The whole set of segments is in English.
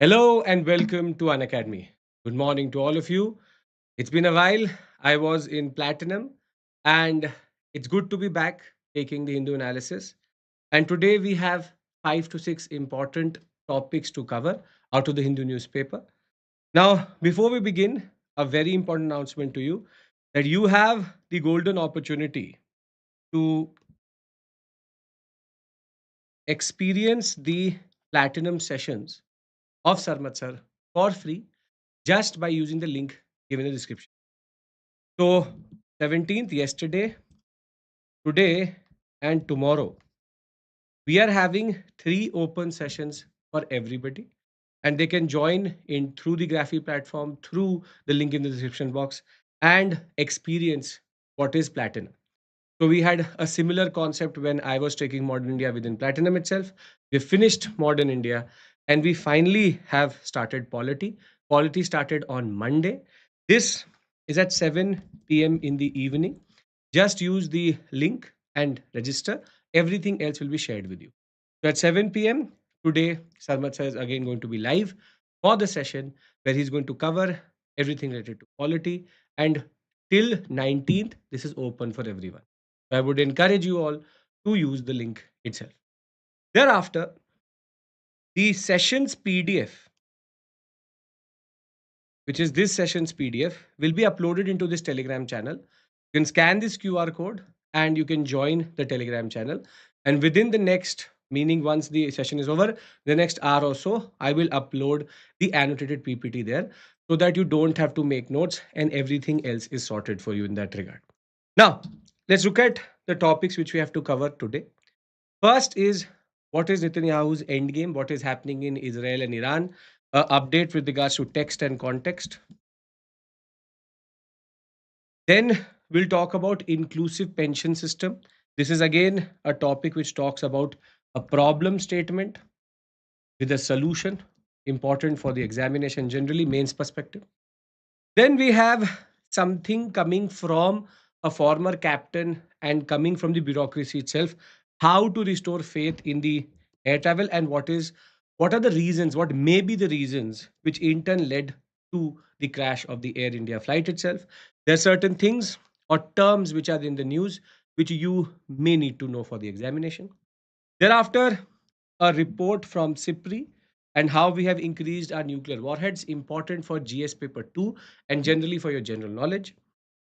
Hello and welcome to Unacademy. Good morning to all of you. It's been a while. I was in Platinum and it's good to be back taking the Hindu analysis. And today we have 5 to 6 important topics to cover out of the Hindu newspaper. Now, before we begin, a very important announcement to you that you have the golden opportunity to experience the Platinum sessions of Sarmad Sir for free just by using the link given in the description. So 17th yesterday, today and tomorrow we are having 3 open sessions for everybody and they can join in through the Graphy platform through the link in the description box and experience what is Platinum. So we had a similar concept when I was taking Modern India within Platinum itself. We finished Modern India and we finally have started Polity. Polity started on Monday. This is at 7 p.m. in the evening. Just use the link and register. Everything else will be shared with you. So at 7 p.m. today, Sarmat Sir is again going to be live for the session where he's going to cover everything related to Polity. And till 19th, this is open for everyone. I would encourage you all to use the link itself. Thereafter, the sessions PDF, which is this sessions PDF, will be uploaded into this Telegram channel. You can scan this QR code and you can join the Telegram channel. And within the next, meaning once the session is over, the next hour or so, I will upload the annotated PPT there so that you don't have to make notes and everything else is sorted for you in that regard. Now, let's look at the topics which we have to cover today. First is what is Netanyahu's endgame? What is happening in Israel and Iran? Update with regards to text and context. Then we'll talk about inclusive pension system. This is again a topic which talks about a problem statement with a solution, important for the examination generally, mains perspective. Then we have something coming from a former captain and coming from the bureaucracy itself, how to restore faith in the air travel and what are the reasons, what may be the reasons which in turn led to the crash of the Air India flight itself. There are certain things or terms which are in the news which you may need to know for the examination. Thereafter, a report from SIPRI and how we have increased our nuclear warheads, important for GS paper 2 and generally for your general knowledge.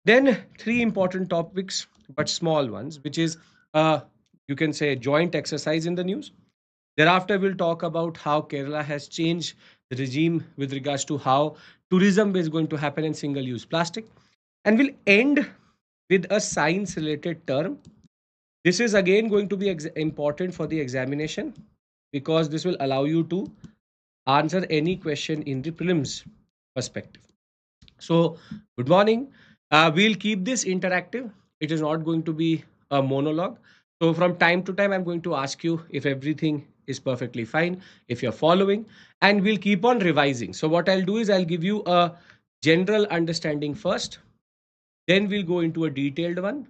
Then three important topics, but small ones, which is you can say joint exercise in the news. Thereafter, we'll talk about how Kerala has changed the regime with regards to how tourism is going to happen in single-use plastic. And we'll end with a science-related term. This is again going to be important for the examination because this will allow you to answer any question in the prelims perspective. So, good morning. We'll keep this interactive. It is not going to be a monologue. So, from time to time, I'm going to ask you if everything is perfectly fine, if you're following, and we'll keep on revising. So, what I'll do is I'll give you a general understanding first, then we'll go into a detailed one,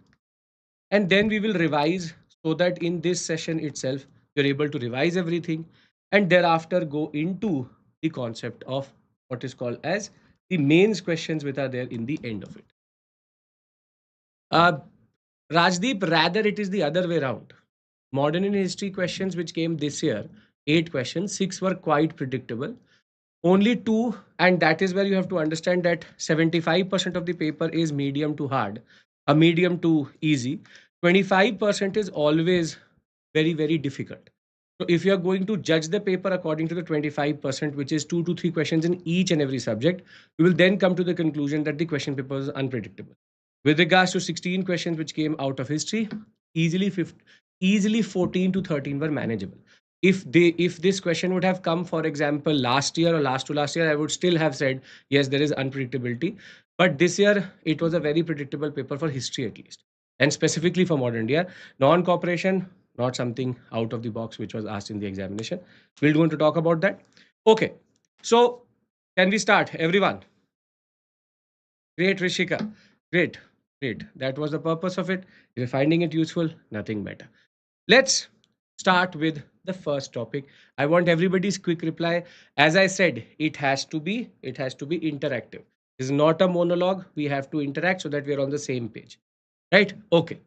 and then we will revise so that in this session itself, you're able to revise everything and thereafter go into the concept of what is called as the mains questions which are there in the end of it. Uh, Rajdeep, rather it is the other way around. Modern in history questions which came this year, 8 questions, 6 were quite predictable. Only 2, and that is where you have to understand that 75% of the paper is medium to hard, a medium to easy. 25% is always very, very difficult. So if you are going to judge the paper according to the 25%, which is 2 to 3 questions in each and every subject, you will then come to the conclusion that the question paper is unpredictable. With regards to 16 questions which came out of history, easily 14 to 13 were manageable. If this question would have come, for example, last year or last to last year, I would still have said yes, there is unpredictability. But this year, it was a very predictable paper for history at least, and specifically for modern India. Non-cooperation, not something out of the box which was asked in the examination. We're going to talk about that. Okay, so can we start, everyone? Great, Rishika. Great, great. That was the purpose of it. If you're finding it useful, nothing better. Let's start with the first topic. I want everybody's quick reply. As I said, it has to be interactive. This is not a monologue. We have to interact so that we are on the same page. Right? Okay.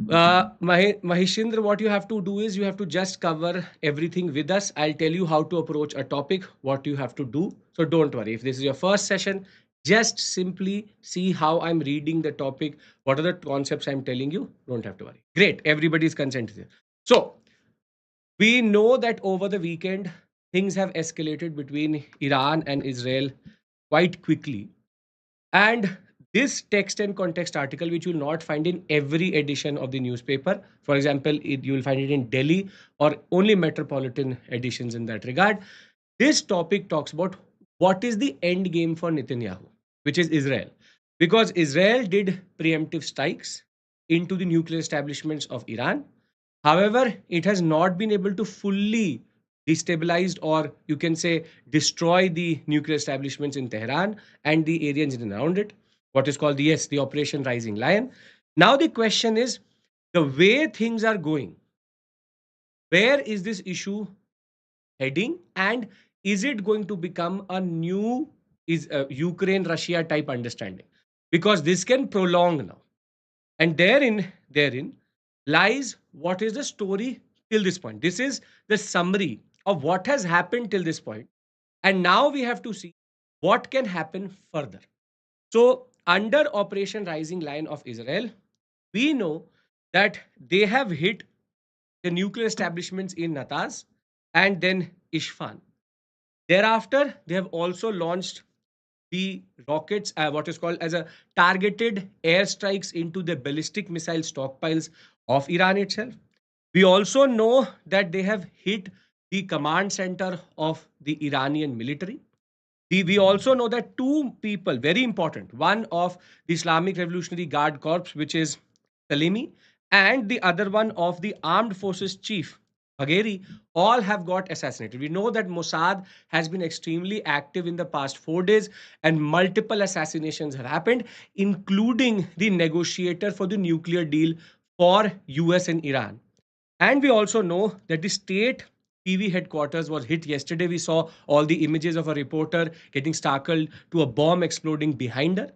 Mahishindra, what you have to do is you have to just cover everything with us. I'll tell you how to approach a topic, what you have to do. So don't worry. If this is your first session, just simply see how I'm reading the topic. What are the concepts I'm telling you? Don't have to worry. Great. Everybody's consented. So we know that over the weekend, things have escalated between Iran and Israel quite quickly. And this text and context article, which you will not find in every edition of the newspaper, for example, you will find it in Delhi or only metropolitan editions in that regard. This topic talks about what is the end game for Netanyahu, which is Israel. Because Israel did preemptive strikes into the nuclear establishments of Iran. However, it has not been able to fully destabilize, or you can say destroy, the nuclear establishments in Tehran and the areas in and around it, what is called the, yes, the Operation Rising Lion. Now the question is, the way things are going, where is this issue heading, and is it going to become a new is Ukraine Russia type understanding? Because this can prolong now, and therein lies what is the story till this point. This is the summary of what has happened till this point, and now we have to see what can happen further. So under Operation Rising Lion of Israel, we know that they have hit the nuclear establishments in Natanz and then Ishfan. Thereafter, they have also launched the rockets, what is called as a targeted airstrikes into the ballistic missile stockpiles of Iran itself. We also know that they have hit the command center of the Iranian military. We also know that two people, very important, one of the Islamic Revolutionary Guard Corps, which is Salimi, and the other one of the Armed Forces Chief, Bagheri, all have got assassinated. We know that Mossad has been extremely active in the past 4 days, and multiple assassinations have happened, including the negotiator for the nuclear deal for US and Iran. And we also know that the state TV headquarters was hit yesterday. We saw all the images of a reporter getting startled to a bomb exploding behind her.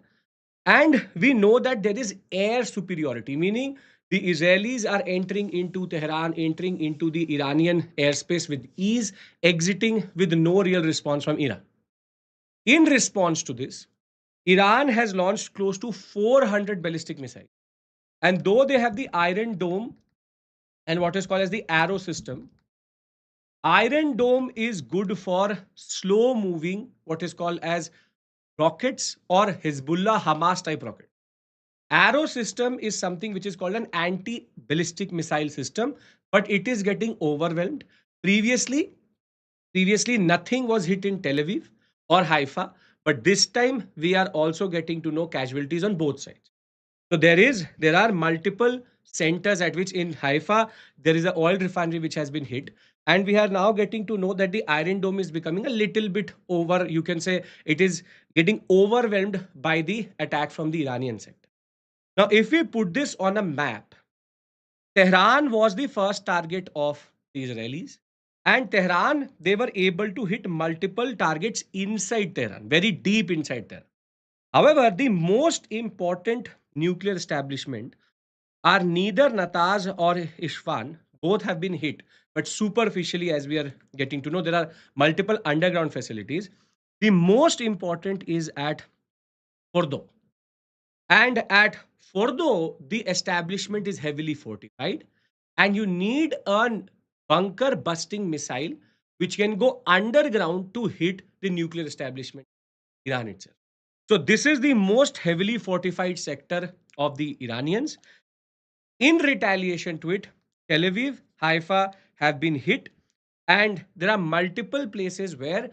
And we know that there is air superiority, meaning the Israelis are entering into Tehran, entering into the Iranian airspace with ease, exiting with no real response from Iran. In response to this, Iran has launched close to 400 ballistic missiles. And though they have the Iron Dome and what is called as the Arrow system, Iron Dome is good for slow moving, what is called as rockets or Hezbollah Hamas type rocket. Arrow system is something which is called an anti ballistic missile system, but it is getting overwhelmed. Previously, Previously, nothing was hit in Tel Aviv or Haifa, but this time we are also getting to know casualties on both sides. So there are multiple centers at which in Haifa there is an oil refinery which has been hit, and we are now getting to know that the Iron Dome is becoming a little bit over. You can say it is getting overwhelmed by the attack from the Iranian sector. Now, if we put this on a map, Tehran was the first target of the Israelis. And Tehran, they were able to hit multiple targets inside Tehran, very deep inside Tehran. However, the most important nuclear establishment are neither Natanz or Ishfan. Both have been hit, but superficially, as we are getting to know, there are multiple underground facilities. The most important is at Fordo. And at Fordo, the establishment is heavily fortified, and you need a bunker busting missile which can go underground to hit the nuclear establishment, Iran itself. So, this is the most heavily fortified sector of the Iranians. In retaliation to it, Tel Aviv, Haifa have been hit, and there are multiple places where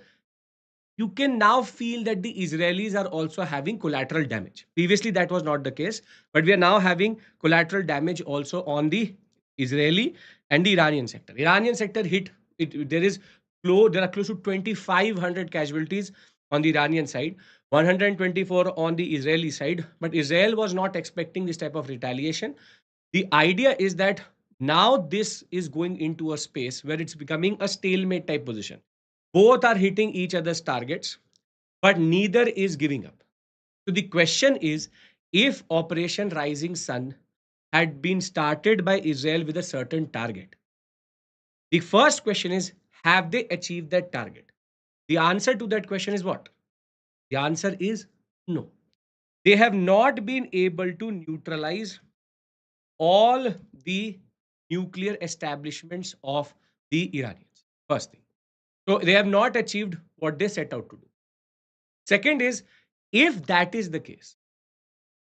you can now feel that the Israelis are also having collateral damage. Previously, that was not the case, but we are now having collateral damage also on the Israeli and the Iranian sector. Iranian sector hit. There are close to 2,500 casualties on the Iranian side, 124 on the Israeli side. But Israel was not expecting this type of retaliation. The idea is that Now this is going into a space where it's becoming a stalemate type position. Both are hitting each other's targets, but neither is giving up. So the question is, if Operation Rising Sun had been started by Israel with a certain target, the first question is, have they achieved that target? The answer to that question is what? The answer is no. They have not been able to neutralize all the nuclear establishments of the Iranians. First thing. So they have not achieved what they set out to do. Second is, if that is the case,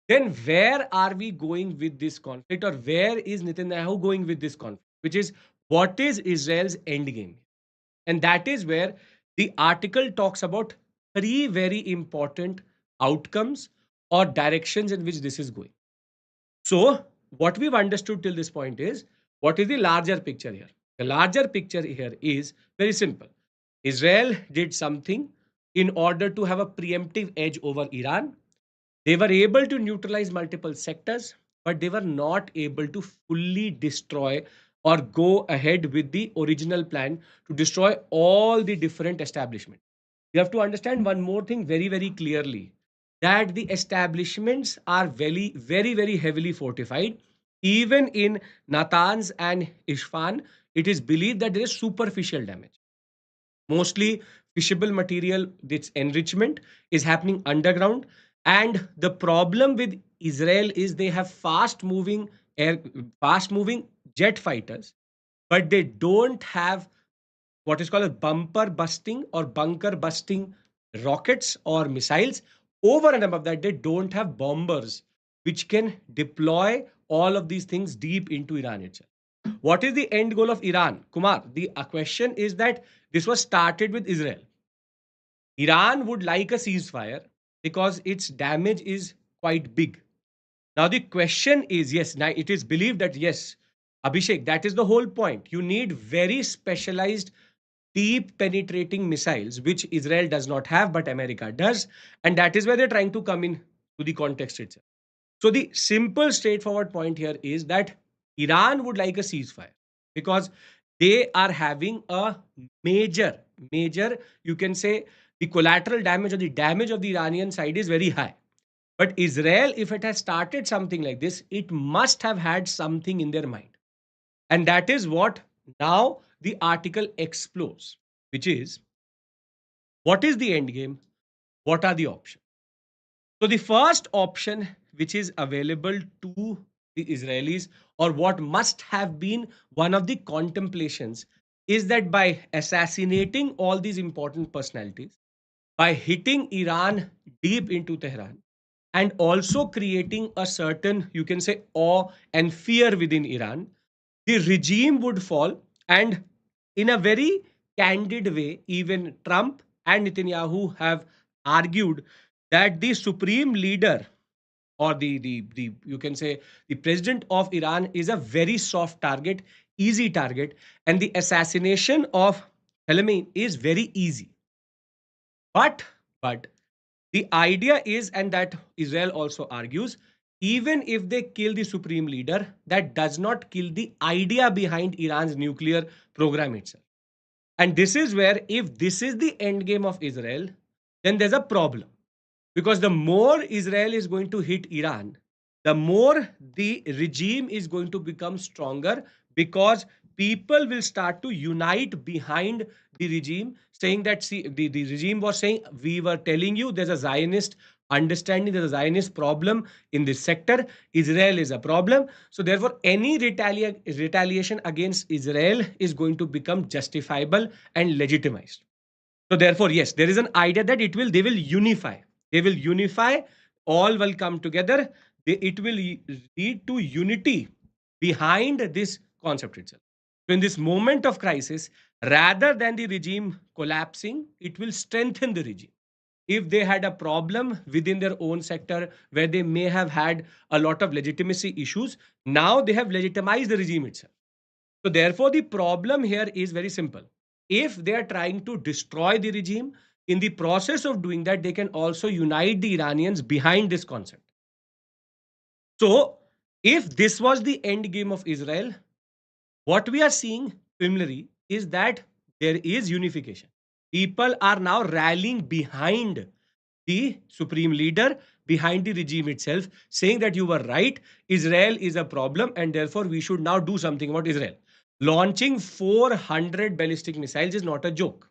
then where are we going with this conflict, or where is Netanyahu going with this conflict? Which is, what is Israel's end game? And that is where the article talks about three very important outcomes or directions in which this is going. So, what we've understood till this point is, what is the larger picture here? The larger picture here is very simple. Israel did something in order to have a preemptive edge over Iran. They were able to neutralize multiple sectors, but they were not able to fully destroy or go ahead with the original plan to destroy all the different establishments. You have to understand one more thing very, very clearly, that the establishments are very heavily fortified. Even in Natanz and Isfahan, it is believed that there is superficial damage. Mostly fishable material, its enrichment is happening underground. And the problem with Israel is they have fast moving jet fighters, but they don't have what is called a bumper busting or bunker busting rockets or missiles. Over and above that, they don't have bombers which can deploy all of these things deep into Iran itself. What is the end goal of Iran? Kumar, the question is that this was started with Israel. Iran would like a ceasefire because its damage is quite big. Now, the question is, yes, now it is believed that, yes, Abhishek, that is the whole point. You need very specialized, deep penetrating missiles, which Israel does not have, but America does. And that is where they're trying to come in to the context itself. So, the simple, straightforward point here is that Iran would like a ceasefire because they are having a major, you can say, the collateral damage or the damage of the Iranian side is very high. But Israel, if it has started something like this, it must have had something in their mind. And that is what now the article explores, which is, what is the end game? What are the options? So the first option which is available to the Israelis, or what must have been one of the contemplations, is that by assassinating all these important personalities, by hitting Iran deep into Tehran, and also creating a certain, you can say, awe and fear within Iran, the regime would fall. And in a very candid way, even Trump and Netanyahu have argued that the supreme leader, or the you can say the president of Iran, is a very soft target, easy target, and the assassination of Khamenei is very easy. But the idea is, and that Israel also argues, even if they kill the supreme leader, that does not kill the idea behind Iran's nuclear program itself. And this is where, if this is the end game of Israel, then there's a problem. Because the more Israel is going to hit Iran, the more the regime is going to become stronger, because people will start to unite behind the regime, saying that, see, the regime was saying, we were telling you there's a Zionist understanding, there's a Zionist problem in this sector. Israel is a problem. So therefore, any retaliation against Israel is going to become justifiable and legitimized. So therefore, yes, there is an idea that they will unify. They will unify, all will come together. It will lead to unity behind this concept itself. So in this moment of crisis, rather than the regime collapsing, it will strengthen the regime. If they had a problem within their own sector where they may have had a lot of legitimacy issues, now they have legitimized the regime itself. So therefore, the problem here is very simple. If they are trying to destroy the regime, in the process of doing that, they can also unite the Iranians behind this concept. So if this was the end game of Israel, What we are seeing similarly is that there is unification. People are now rallying behind the supreme leader, behind the regime itself, saying that you were right, Israel is a problem, and therefore we should now do something about Israel. Launching 400 ballistic missiles is not a joke.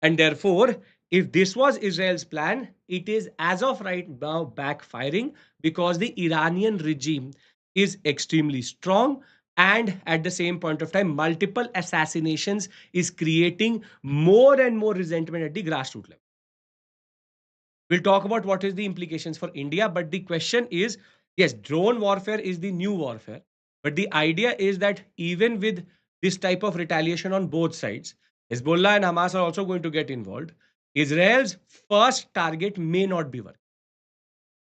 And therefore, if this was Israel's plan, it is as of right now backfiring because the Iranian regime is extremely strong, and at the same point of time, multiple assassinations is creating more and more resentment at the grassroots level. We'll talk about what is the implications for India, but the question is, yes, drone warfare is the new warfare, but the idea is that even with this type of retaliation on both sides, Hezbollah and Hamas are also going to get involved. Israel's first target may not be working.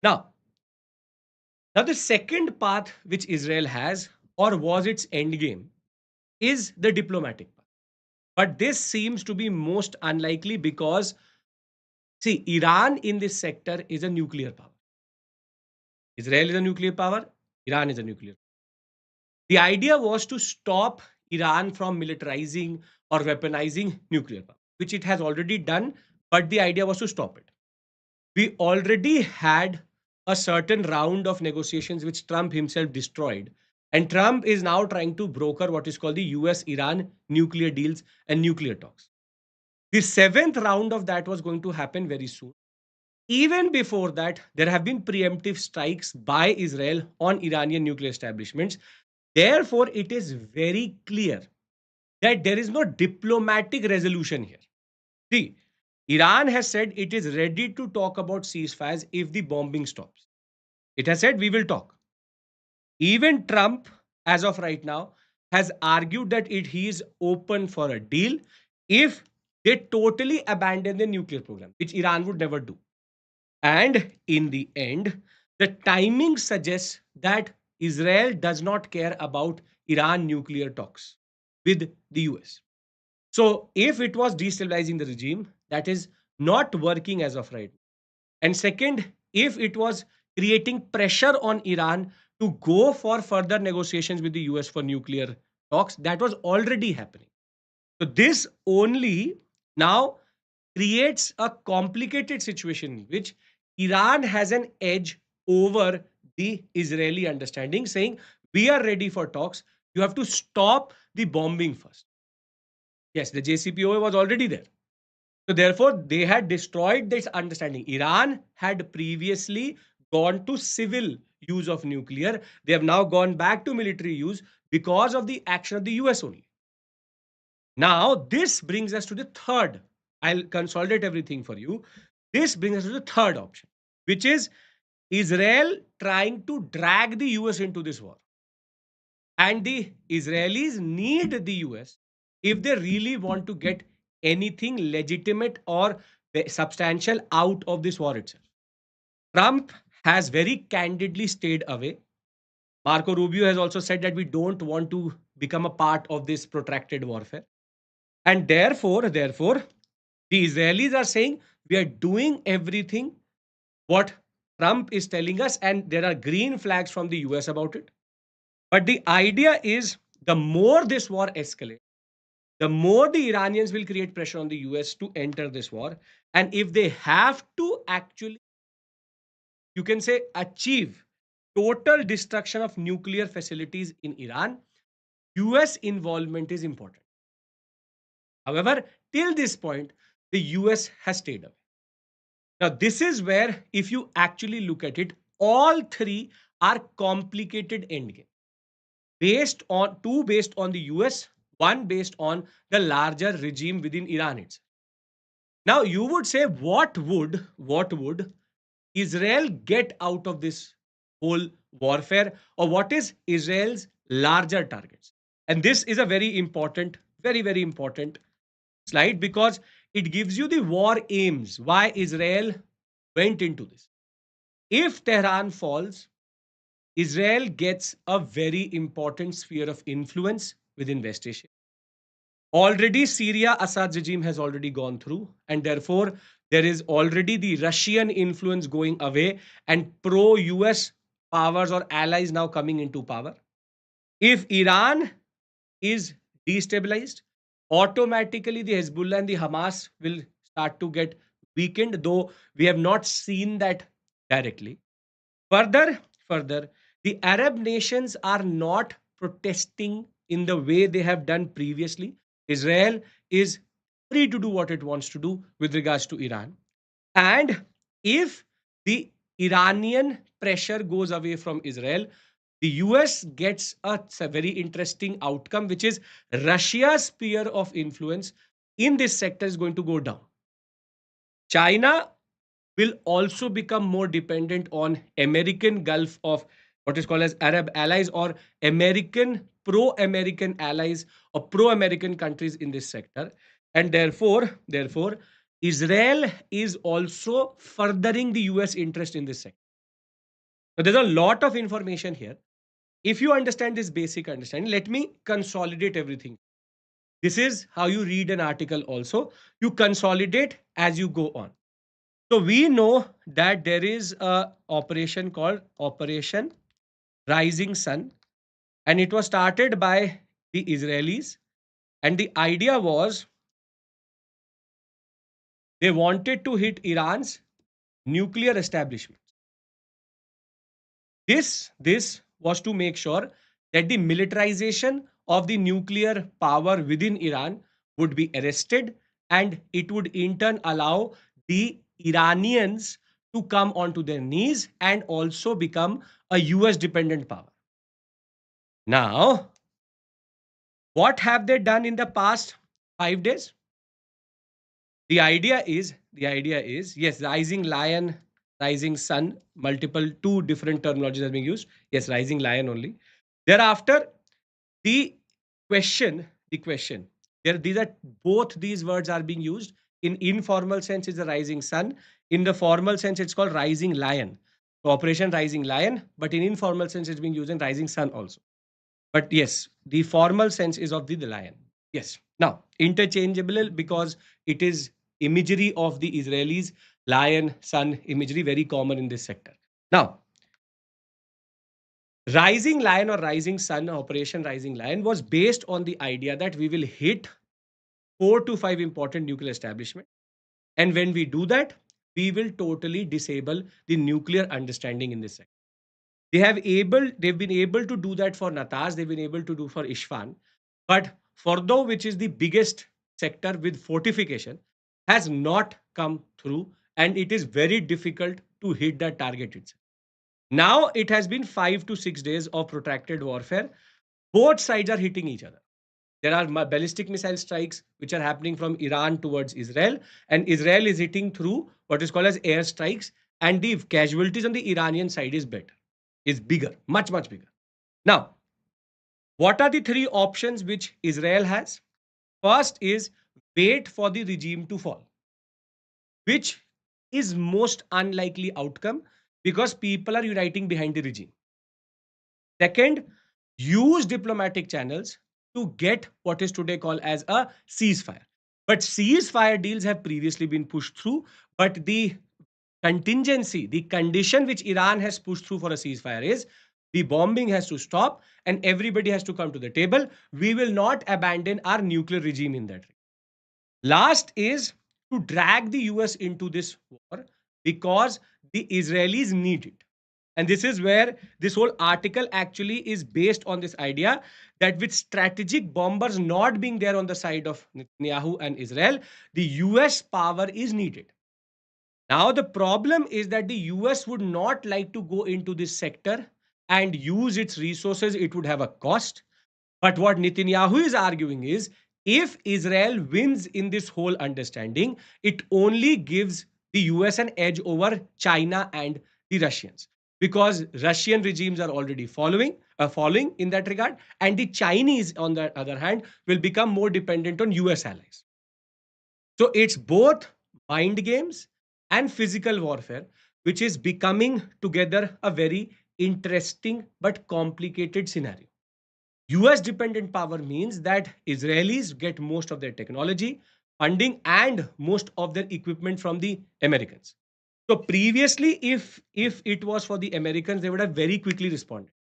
Now, the second path which Israel has, or was its end game, is the diplomatic path. But this seems to be most unlikely because, see, Iran in this sector is a nuclear power. Israel is a nuclear power, Iran is a nuclear. The idea was to stop Iran from militarizing or weaponizing nuclear power, which it has already done, but the idea was to stop it. We already had a certain round of negotiations which Trump himself destroyed. And Trump is now trying to broker what is called the US Iran nuclear deals and nuclear talks. The seventh round of that was going to happen very soon. Even before that, there have been preemptive strikes by Israel on Iranian nuclear establishments. Therefore, it is very clear that there is no diplomatic resolution here. See, Iran has said it is ready to talk about ceasefires if the bombing stops. It has said we will talk. Even Trump, as of right now, has argued that he is open for a deal if they totally abandon the nuclear program, which Iran would never do. And in the end, the timing suggests that Israel does not care about Iran nuclear talks with the US. So, if it was destabilizing the regime, that is not working as of right now. And second, if it was creating pressure on Iran to go for further negotiations with the US for nuclear talks, that was already happening. So, this only now creates a complicated situation in which Iran has an edge over the Israeli understanding, saying, we are ready for talks. You have to stop the bombing first. Yes, the JCPOA was already there. So, therefore, they had destroyed this understanding. Iran had previously gone to civil use of nuclear. They have now gone back to military use because of the action of the US only. Now, this brings us to the third. I'll consolidate everything for you. This brings us to the third option, which is Israel trying to drag the US into this war. And the Israelis need the US if they really want to get anything legitimate or substantial out of this war itself. Trump has very candidly stayed away. Marco Rubio has also said that we don't want to become a part of this protracted warfare. And therefore, the Israelis are saying we are doing everything what Trump is telling us, and there are green flags from the US about it. But the idea is the more this war escalates, the more the Iranians will create pressure on the US to enter this war. And if they have to actually, you can say, achieve total destruction of nuclear facilities in Iran, US involvement is important. However, till this point, the US has stayed away. Now, this is where, if you actually look at it, all three are complicated endgame. Based on the US, one based on the larger regime within Iran itself. Now, you would say, what would Israel get out of this whole warfare, or what is Israel's larger targets? And this is a very important, very important slide because it gives you the war aims, why Israel went into this. If Tehran falls, Israel gets a very important sphere of influence within West Asia. Already, Syria, Assad's regime has already gone through, and therefore, there is already the Russian influence going away and pro US powers or allies now coming into power. If Iran is destabilized, automatically the Hezbollah and the Hamas will start to get weakened, though we have not seen that directly. Further, the Arab nations are not protesting in the way they have done previously. Israel is free to do what it wants to do with regards to Iran. And if the Iranian pressure goes away from Israel, the US gets a very interesting outcome, which is Russia's sphere of influence in this sector is going to go down. China will also become more dependent on American Gulf of what is called as Arab allies or American pro-American allies or pro-American countries in this sector. And therefore, Israel is also furthering the US interest in this sector. So there's a lot of information here. If you understand this basic understanding, let me consolidate everything. This is how you read an article also. You consolidate as you go on. So we know that there is a operation called Operation Rising Sun, and it was started by the Israelis. And the idea was they wanted to hit Iran's nuclear establishment. This was to make sure that the militarization of the nuclear power within Iran would be arrested, and it would in turn allow the Iranians to come onto their knees and also become a US dependent power. Now, what have they done in the past 5 days? The idea is yes, rising lion, rising sun, multiple two different terminologies are being used. Yes, rising lion only. Thereafter, the the question. These are both these words are being used. In informal sense, it's a rising sun. In the formal sense, it's called rising lion. So Operation Rising Lion, but in informal sense, it's being used in rising sun also. But yes, the formal sense is of the lion. Yes. Now, interchangeable because it is imagery of the Israelis, lion, sun imagery, very common in this sector. Now, Rising Lion or Rising Sun, Operation Rising Lion, was based on the idea that we will hit 4 to 5 important nuclear establishments. And when we do that, we will totally disable the nuclear understanding in this sector. They've been able to do that for Natas, they've been able to do for Ishfan. But Fordo, which is the biggest sector with fortification, has not come through, and it is very difficult to hit that target itself. Now it has been 5 to 6 days of protracted warfare. Both sides are hitting each other. There are ballistic missile strikes which are happening from Iran towards Israel, and Israel is hitting through what is called as air strikes, and the casualties on the Iranian side is bigger, much, much bigger. Now, what are the three options which Israel has? First is wait for the regime to fall, which is most unlikely outcome because people are uniting behind the regime. Second, use diplomatic channels to get what is today called as a ceasefire. But ceasefire deals have previously been pushed through, but the contingency, the condition which Iran has pushed through for a ceasefire is the bombing has to stop and everybody has to come to the table. We will not abandon our nuclear regime in that. Last is to drag the US into this war because the Israelis need it. And this is where this whole article actually is based on this idea that with strategic bombers not being there on the side of Netanyahu and Israel, the US power is needed. Now, the problem is that the US would not like to go into this sector and use its resources. It would have a cost. But what Netanyahu is arguing is if Israel wins in this whole understanding, it only gives the US an edge over China and the Russians because Russian regimes are already falling in that regard, and the Chinese, on the other hand, will become more dependent on US allies. So it's both mind games and physical warfare, which is becoming together a very interesting but complicated scenario. US dependent power means that Israelis get most of their technology, funding, and most of their equipment from the Americans. So previously, if it was for the Americans, they would have very quickly responded.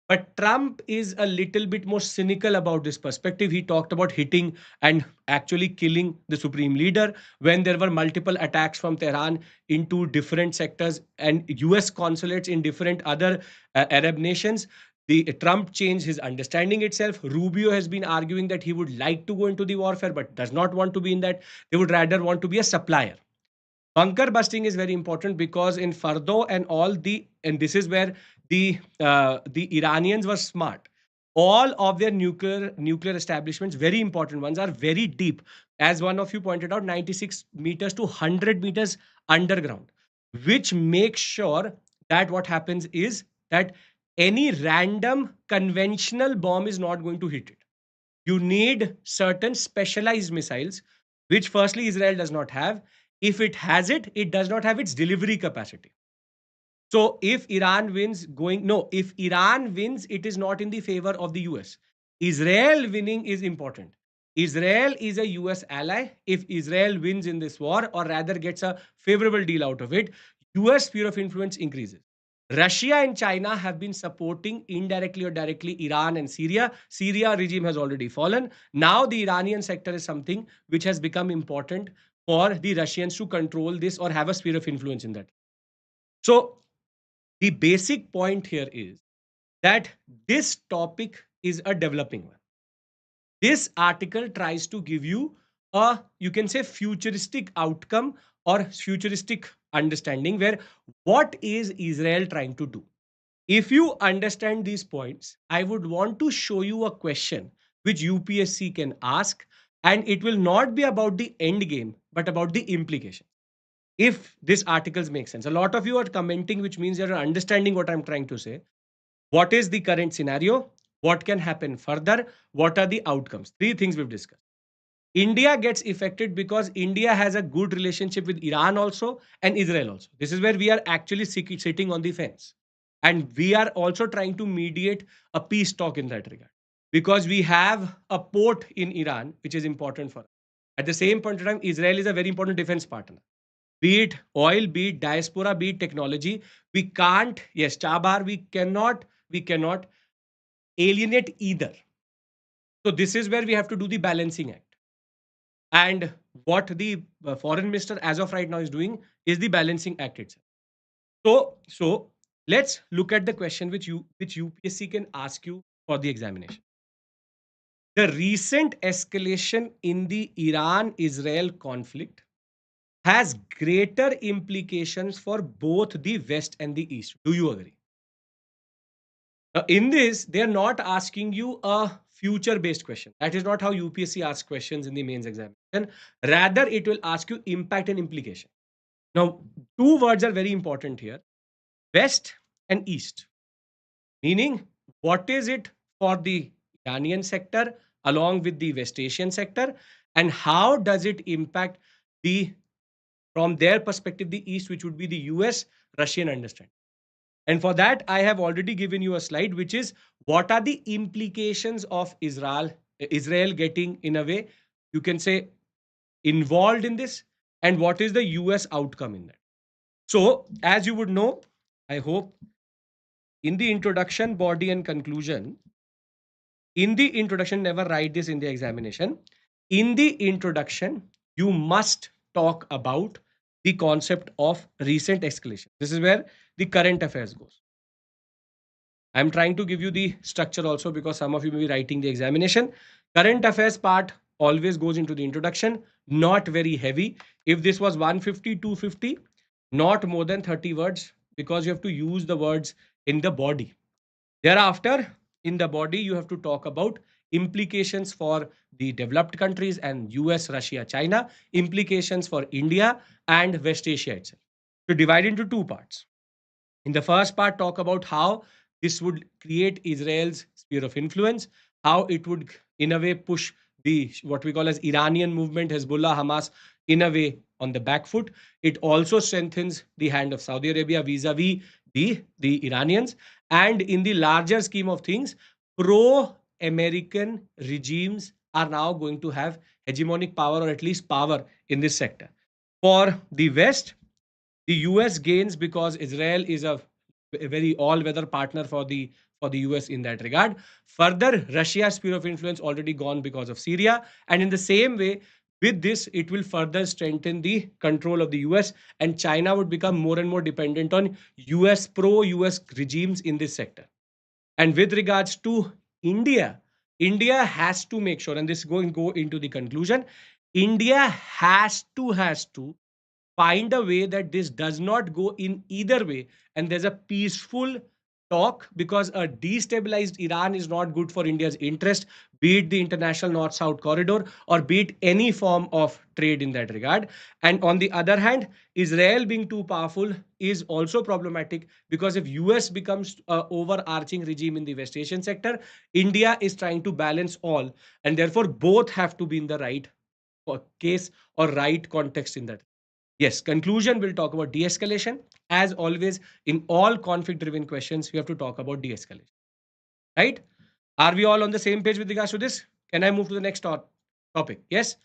But Trump is a little bit more cynical about this perspective. He talked about hitting and actually killing the supreme leader when there were multiple attacks from Tehran into different sectors and US consulates in different other Arab nations. The Trump changed his understanding itself. Rubio has been arguing that he would like to go into the warfare but does not want to be in that. They would rather want to be a supplier. Bunker busting is very important because in Fardo and all the, and this is where the Iranians were smart. All of their nuclear establishments, very important ones, are very deep. As one of you pointed out, 96 meters to 100 meters underground, which makes sure that what happens is that any random conventional bomb is not going to hit it. You need certain specialized missiles, which firstly Israel does not have. If it has it, it does not have its delivery capacity. So if Iran wins, if Iran wins, it is not in the favor of the US. Israel winning is important. Israel is a US ally. If Israel wins in this war, or rather gets a favorable deal out of it, US sphere of influence increases. Russia and China have been supporting indirectly or directly Iran and Syria. Syria regime has already fallen. Now the Iranian sector is something which has become important for the Russians to control this or have a sphere of influence in that. So the basic point here is that this topic is a developing one. This article tries to give you a, you can say, futuristic outcome or futuristic understanding where what is Israel trying to do. If you understand these points, I would want to show you a question which UPSC can ask, and it will not be about the end game but about the implication. If this articles make sense, a lot of you are commenting, which means you're understanding what I'm trying to say. What is the current scenario? What can happen further? What are the outcomes? Three things we've discussed. India gets affected because India has a good relationship with Iran also and Israel also. This is where we are actually sitting on the fence. And we are also trying to mediate a peace talk in that regard because we have a port in Iran, which is important for us. At the same point in time, Israel is a very important defense partner. Be it oil, be it diaspora, be it technology. We can't, yes, Chabar, we cannot alienate either. So this is where we have to do the balancing act. And what the foreign minister as of right now is doing is the balancing act itself. So let's look at the question which UPSC can ask you for the examination. The recent escalation in the Iran-Israel conflict has greater implications for both the West and the East. Do you agree? In this, they are not asking you a future based question. That is not how UPSC asks questions in the mains examination. Rather, it will ask you impact and implication. Now, two words are very important here: West and East. Meaning, what is it for the Iranian sector along with the West Asian sector, and how does it impact the, from their perspective, the East, which would be the US Russian understanding. And for that, I have already given you a slide, which is what are the implications of Israel getting, in a way, you can say, involved in this, and what is the US outcome in that. So, as you would know, I hope, in the introduction, body, and conclusion, in the introduction, never write this in the examination. In the introduction, you must talk about the concept of recent escalation. This is where the current affairs goes. I'm trying to give you the structure also because some of you may be writing the examination. Current affairs part always goes into the introduction, not very heavy. If this was 150, 250, not more than 30 words because you have to use the words in the body. Thereafter, in the body, you have to talk about implications for the developed countries and US, Russia, China, implications for India and West Asia itself. So divide into two parts. In the first part, talk about how this would create Israel's sphere of influence, how it would, in a way, push the what we call as Iranian movement, Hezbollah, Hamas, in a way on the back foot. It also strengthens the hand of Saudi Arabia vis-a-vis the Iranians. And in the larger scheme of things, pro-American regimes are now going to have hegemonic power or at least power in this sector. For the West, the US gains because Israel is a a very all-weather partner for the US in that regard. Further, Russia's sphere of influence already gone because of Syria, and in the same way, with this, it will further strengthen the control of the US, and China would become more and more dependent on US pro-US regimes in this sector. And with regards to India, India has to make sure, and this is going to go into the conclusion. India has to find a way that this does not go in either way, and there's a peaceful talk, because a destabilized Iran is not good for India's interest, be it the international north south corridor or be it any form of trade in that regard. And on the other hand, Israel being too powerful is also problematic, because if US becomes a overarching regime in the West Asian sector, India is trying to balance all, and therefore both have to be in the right case or right context in that. Yes, conclusion, we'll talk about de-escalation. As always, in all conflict-driven questions, we have to talk about de-escalation, right? Are we all on the same page with regards to this? Can I move to the next topic? Yes.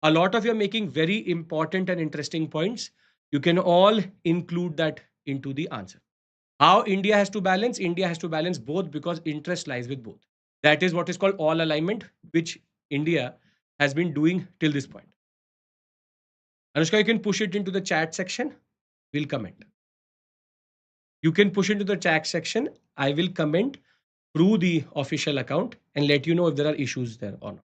A lot of you are making very important and interesting points. You can all include that into the answer. How India has to balance? India has to balance both, because interest lies with both. That is what is called all alignment, which India has been doing till this point. Anushka, you can push it into the chat section. We'll comment. You can push into the chat section. I will comment through the official account and let you know if there are issues there or not.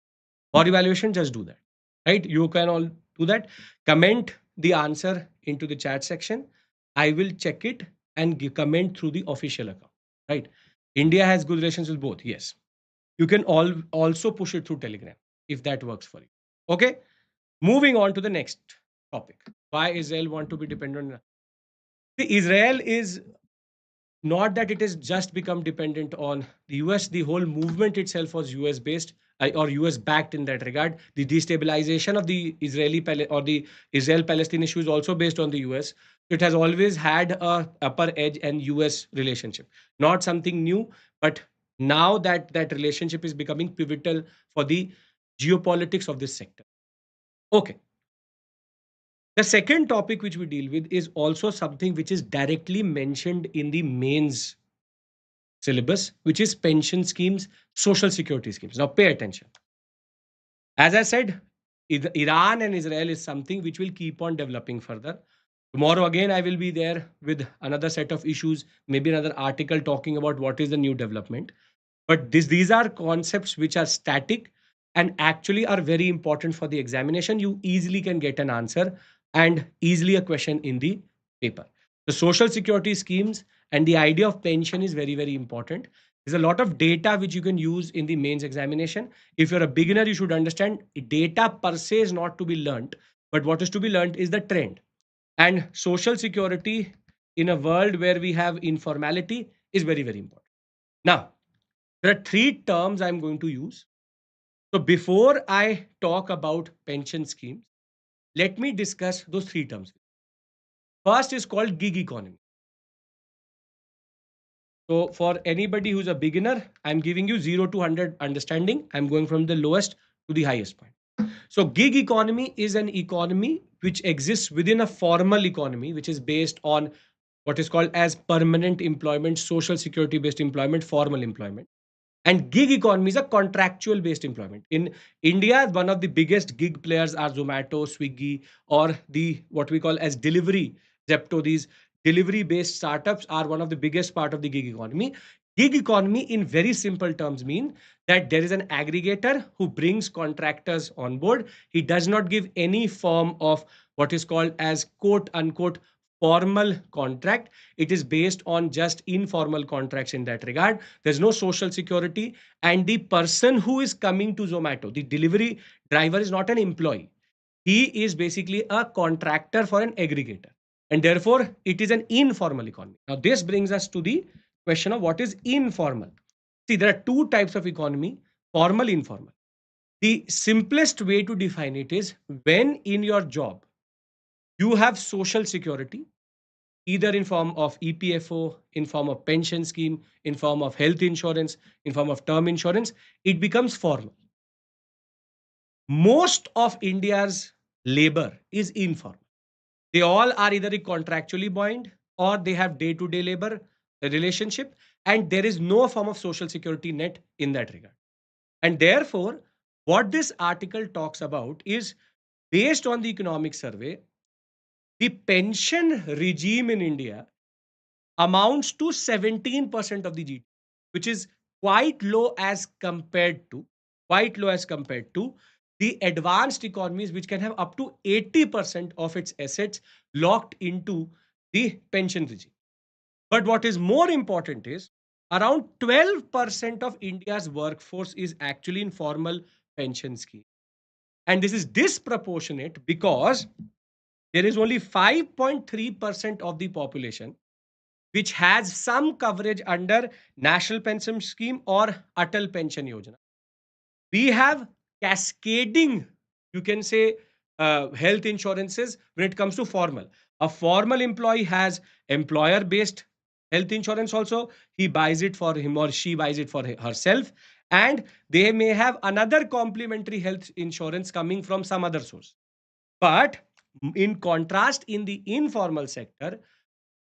For evaluation, just do that. Right? You can all do that. Comment the answer into the chat section. I will check it and comment through the official account. Right? India has good relations with both. Yes. You can also push it through Telegram if that works for you. Okay. Moving on to the next topic. Why Israel want to be dependent on. See, Israel is not that it has just become dependent on the US. The whole movement itself was US based or US backed in that regard. The destabilization of the or the Israel Palestine issue is also based on the US. It has always had a upper edge and US relationship, not something new, but now that relationship is becoming pivotal for the geopolitics of this sector. Okay. The second topic which we deal with is also something which is directly mentioned in the mains syllabus, which is pension schemes, social security schemes. Now, pay attention. As I said, Iran and Israel is something which will keep on developing further. Tomorrow, again, I will be there with another set of issues, maybe another article talking about what is the new development. But these are concepts which are static and actually are very important for the examination. You easily can get an answer and easily a question in the paper. The social security schemes and the idea of pension is very, very important. There's a lot of data which you can use in the mains examination. If you're a beginner, you should understand data per se is not to be learnt, but what is to be learnt is the trend. And social security in a world where we have informality is very, very important. Now, there are three terms I'm going to use. So before I talk about pension schemes, let me discuss those three terms. First is called gig economy. So for anybody who's a beginner, I'm giving you 0 to 100 understanding. I'm going from the lowest to the highest point. So gig economy is an economy which exists within a formal economy, which is based on what is called as permanent employment, social security based employment, formal employment. And gig economy is a contractual based employment. In India, one of the biggest gig players are Zomato, Swiggy, or the what we call as delivery, Zepto. These delivery based startups are one of the biggest part of the gig economy. Gig economy in very simple terms mean that there is an aggregator who brings contractors on board. He does not give any form of what is called as quote unquote formal contract. It is based on just informal contracts in that regard. There's no social security, and the person who is coming to Zomato, the delivery driver, is not an employee. He is basically a contractor for an aggregator, and therefore it is an informal economy. Now this brings us to the question of what is informal. See, there are two types of economy: formal, informal. The simplest way to define it is when in your job you have social security, either in form of EPFO, in form of pension scheme, in form of health insurance, in form of term insurance, it becomes formal. Most of India's labor is informal. They all are either contractually bound or they have day-to-day labor relationship, and there is no form of social security net in that regard. And therefore, what this article talks about is, based on the economic survey, the pension regime in India amounts to 17% of the GDP, which is quite low as compared to the advanced economies, which can have up to 80% of its assets locked into the pension regime. But what is more important is, around 12% of India's workforce is actually in formal pension scheme. And this is disproportionate because there is only 5.3% of the population which has some coverage under National Pension Scheme or Atal Pension Yojana. We have cascading, you can say, health insurances when it comes to formal. A formal employee has employer based health insurance also. He buys it for him, or she buys it for herself, and they may have another complementary health insurance coming from some other source. But in contrast, in the informal sector,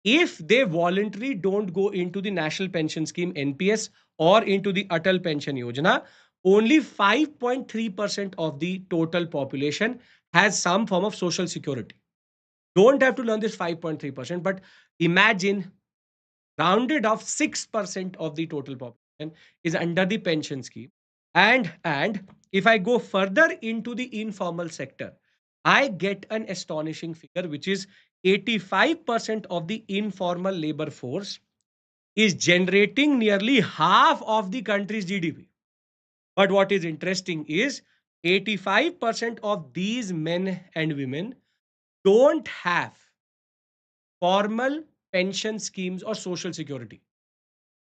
if they voluntarily don't go into the National Pension Scheme NPS or into the Atal Pension Yojana, only 5.3% of the total population has some form of social security. Don't have to learn this 5.3%, but imagine, rounded off, 6% of the total population is under the pension scheme. And if I go further into the informal sector, I get an astonishing figure, which is 85% of the informal labor force is generating nearly half of the country's GDP. But what is interesting is, 85% of these men and women don't have formal pension schemes or social security.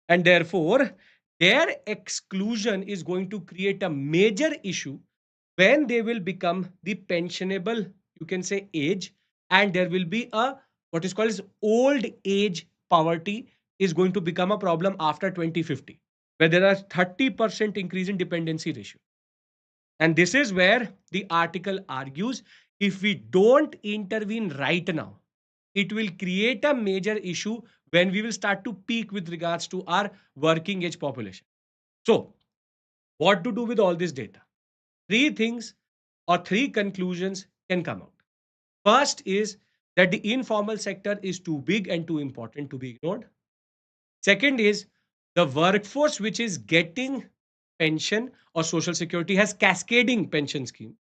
And therefore, their exclusion is going to create a major issue when they will become the pensionable, you can say, age, and there will be a, what is called as old age poverty, is going to become a problem after 2050, where there are 30% increase in dependency ratio. And this is where the article argues, if we don't intervene right now, it will create a major issue when we will start to peak with regards to our working age population. So, what to do with all this data? Three things or three conclusions can come out. First is that the informal sector is too big and too important to be ignored. Second is, the workforce which is getting pension or social security has cascading pension scheme.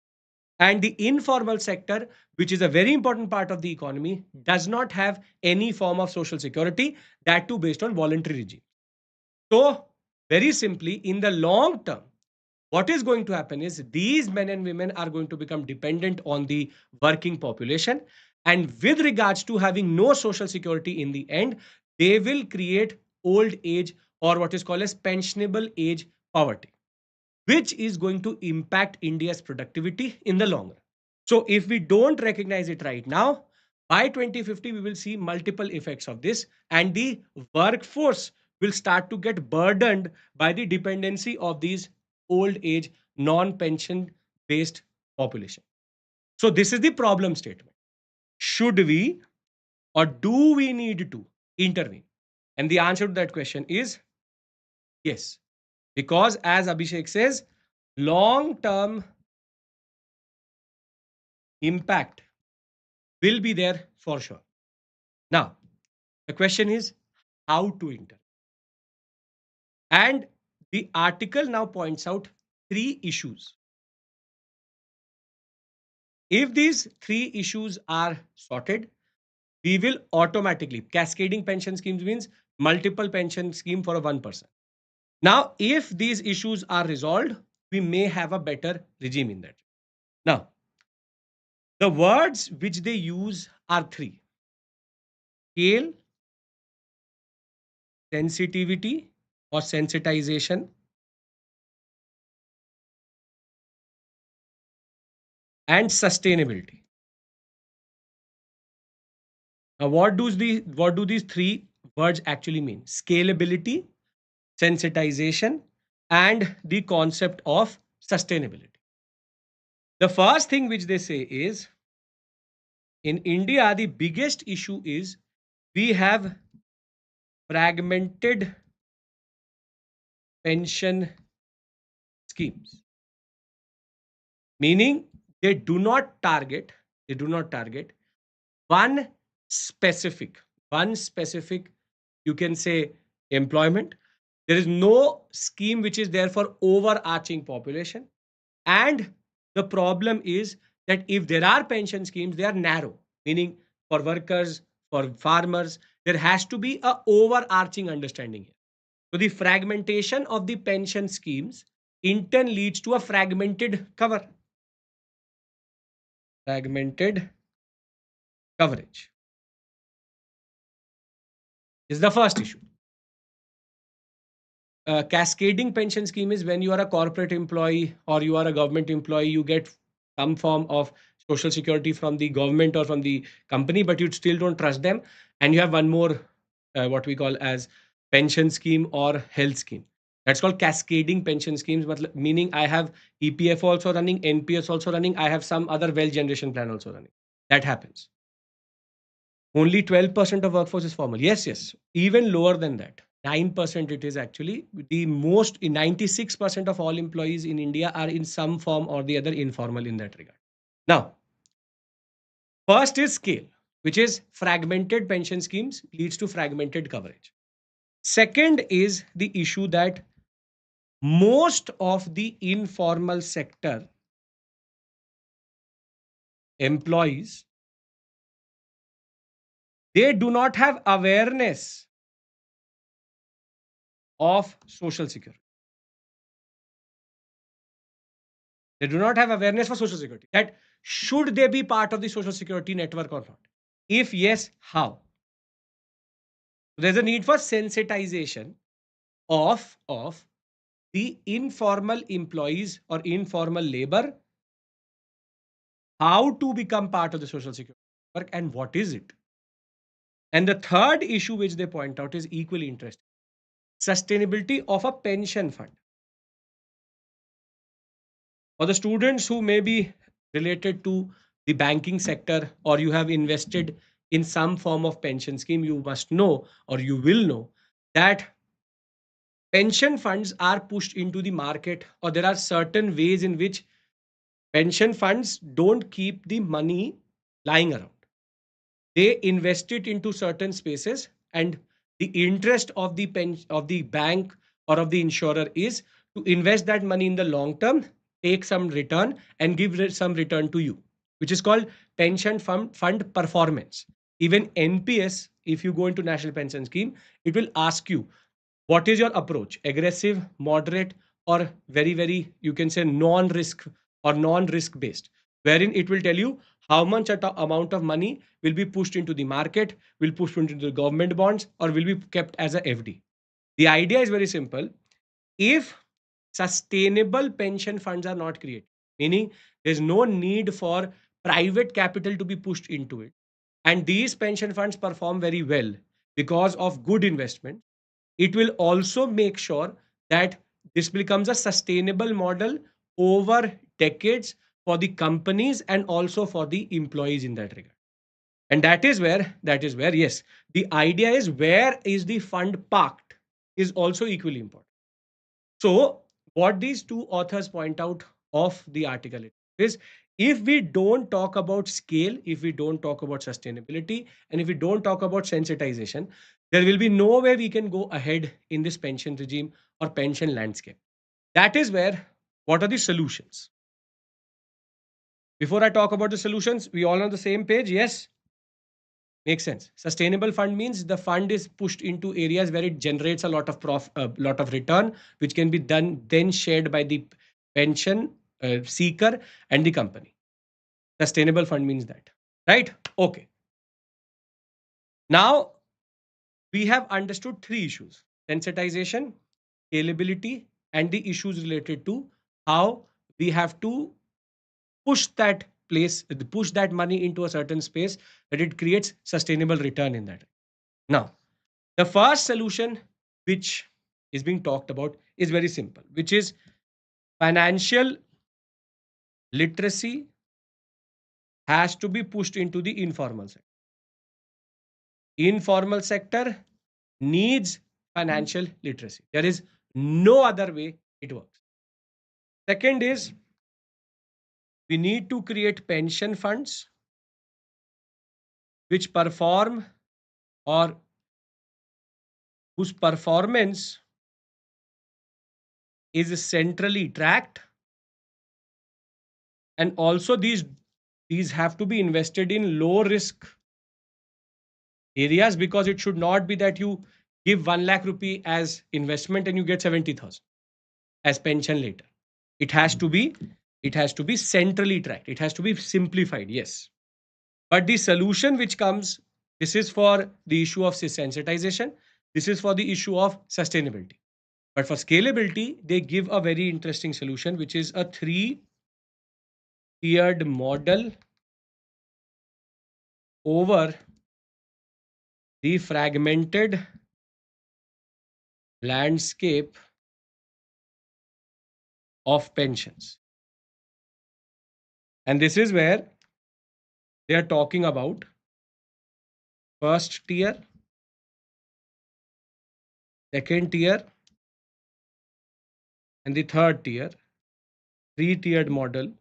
And the informal sector, which is a very important part of the economy, does not have any form of social security, that too based on voluntary regime. So, very simply, in the long term, what is going to happen is, these men and women are going to become dependent on the working population. And with regards to having no social security in the end, they will create old age, or what is called as pensionable age poverty, which is going to impact India's productivity in the long run. So if we don't recognize it right now, by 2050, we will see multiple effects of this, and the workforce will start to get burdened by the dependency of these old age, non pension based population. So this is the problem statement. Should we, or do we need to intervene? And the answer to that question is yes. Because as Abhishek says, long term impact will be there for sure. Now, the question is how to intervene. And the article now points out three issues. If these three issues are sorted, we will automatically, cascading pension schemes means multiple pension scheme for a one person. Now, if these issues are resolved, we may have a better regime in that. Now, the words which they use are three: scale, sensitivity or sensitization, and sustainability. Now, what do these three words actually mean? Scalability, sensitization, and the concept of sustainability. The first thing which they say is, in India, the biggest issue is we have fragmented pension schemes, meaning they do not target, they do not target one specific, one specific, you can say, employment. There is no scheme which is there for overarching population. And the problem is that if there are pension schemes, they are narrow, meaning for workers, for farmers, there has to be a overarching understanding here. So the fragmentation of the pension schemes in turn leads to a fragmented cover, fragmented coverage is the first issue. Cascading pension scheme is when you are a corporate employee or you are a government employee, you get some form of social security from the government or from the company, but you still don't trust them. And you have one more, what we call as pension scheme or health scheme. That's called cascading pension schemes, meaning I have EPF also running, NPS also running, I have some other wealth generation plan also running. That happens. Only 12% of workforce is formal. Yes, yes. Even lower than that. 9% it is actually. The most, 96% of all employees in India are in some form or the other informal in that regard. Now, first is scale, which is fragmented pension schemes leads to fragmented coverage. Second is the issue that most of the informal sector employees, they do not have awareness of social security. They do not have awareness for social security. That should they be part of the social security network or not? If yes, how? There's a need for sensitization of the informal employees or informal labor, how to become part of the social security network and what is it. And the third issue which they point out is equally interesting. Sustainability of a pension fund. For the students who may be related to the banking sector or you have invested in some form of pension scheme, you must know or you will know that pension funds are pushed into the market, or there are certain ways in which pension funds don't keep the money lying around. They invest it into certain spaces, and the interest of the bank or of the insurer is to invest that money in the long term, take some return and give some return to you, which is called pension fund performance. Even NPS, if you go into national pension scheme, it will ask you what is your approach, aggressive, moderate, or very, you can say non-risk or non-risk based, wherein it will tell you how much amount of money will be pushed into the market, will push into the government bonds, or will be kept as a FD. The idea is very simple. If sustainable pension funds are not created, meaning there's no need for private capital to be pushed into it, and these pension funds perform very well because of good investment, it will also make sure that this becomes a sustainable model over decades for the companies and also for the employees in that regard. And that is where yes, the idea is where is the fund parked is also equally important. So what these two authors point out of the article is, if we don't talk about scale, if we don't talk about sustainability, and if we don't talk about sensitization, there will be no way we can go ahead in this pension regime or pension landscape. That is where, what are the solutions? Before I talk about the solutions, we all on the same page? Yes? Makes sense. Sustainable fund means the fund is pushed into areas where it generates a lot of lot of return, which can be done then shared by the pension seeker and the company. Sustainable fund means that, right? Okay. Now we have understood three issues: sensitization, scalability, and the issues related to how we have to push that push that money into a certain space that it creates sustainable return in that. Now, the first solution which is being talked about is very simple, which is financial literacy has to be pushed into the informal sector. Informal sector needs financial literacy. There is no other way it works. Second is we need to create pension funds which perform or whose performance is centrally tracked, and also these have to be invested in low risk areas, because it should not be that you give 1 lakh rupee as investment and you get 70,000 as pension later. It has to be centrally tracked, it has to be simplified, yes. But the solution which comes, this is for the issue of sensitization, this is for the issue of sustainability. But for scalability, they give a very interesting solution, which is a 3-tiered model over the fragmented landscape of pensions. And this is where they are talking about first tier, second tier, and the third tier, 3-tiered model.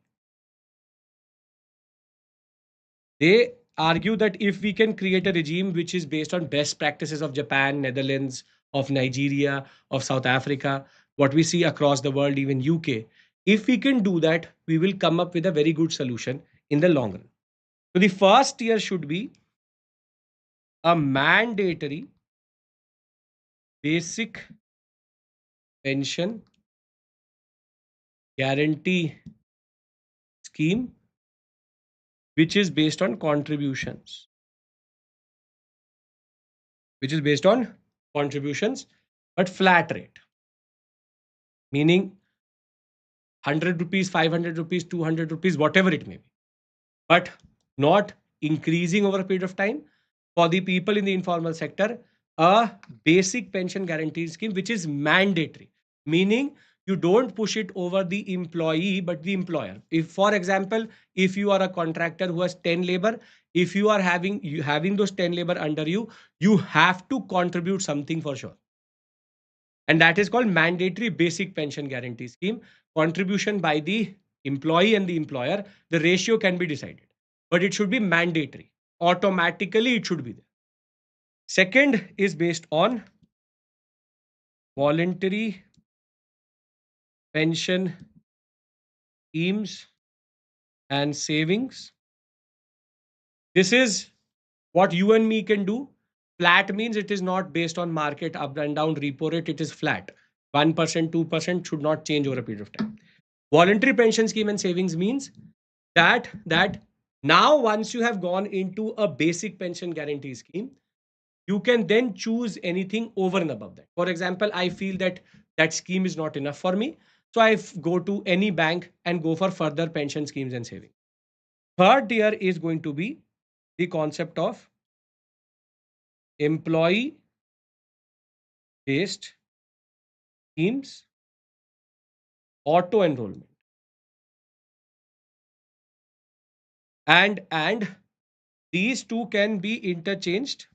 They argue that if we can create a regime which is based on best practices of Japan, Netherlands, of Nigeria, of South Africa, what we see across the world, even UK, if we can do that, we will come up with a very good solution in the long run. So the first tier should be a mandatory basic pension guarantee scheme which is based on contributions, but flat rate, meaning 100 rupees, 500 rupees, 200 rupees, whatever it may be, but not increasing over a period of time. For the people in the informal sector, a basic pension guarantee scheme which is mandatory, meaning you don't push it over the employee but the employer. If, for example, if you are a contractor who has 10 labor, if you are having those 10 labor under you, you have to contribute something for sure, and that is called mandatory basic pension guarantee scheme. Contribution by the employee and the employer, the ratio can be decided, but it should be mandatory, automatically it should be there. Second is based on voluntary pension schemes and savings. This is what you and me can do. Flat means it is not based on market up and down repo rate, it is flat. 1%, 2% should not change over a period of time. Voluntary pension scheme and savings means that now once you have gone into a basic pension guarantee scheme, you can then choose anything over and above that. For example, I feel that that scheme is not enough for me, so I go to any bank and go for further pension schemes and savings. Third tier is going to be the concept of employee based schemes, auto enrollment, and these two can be interchanged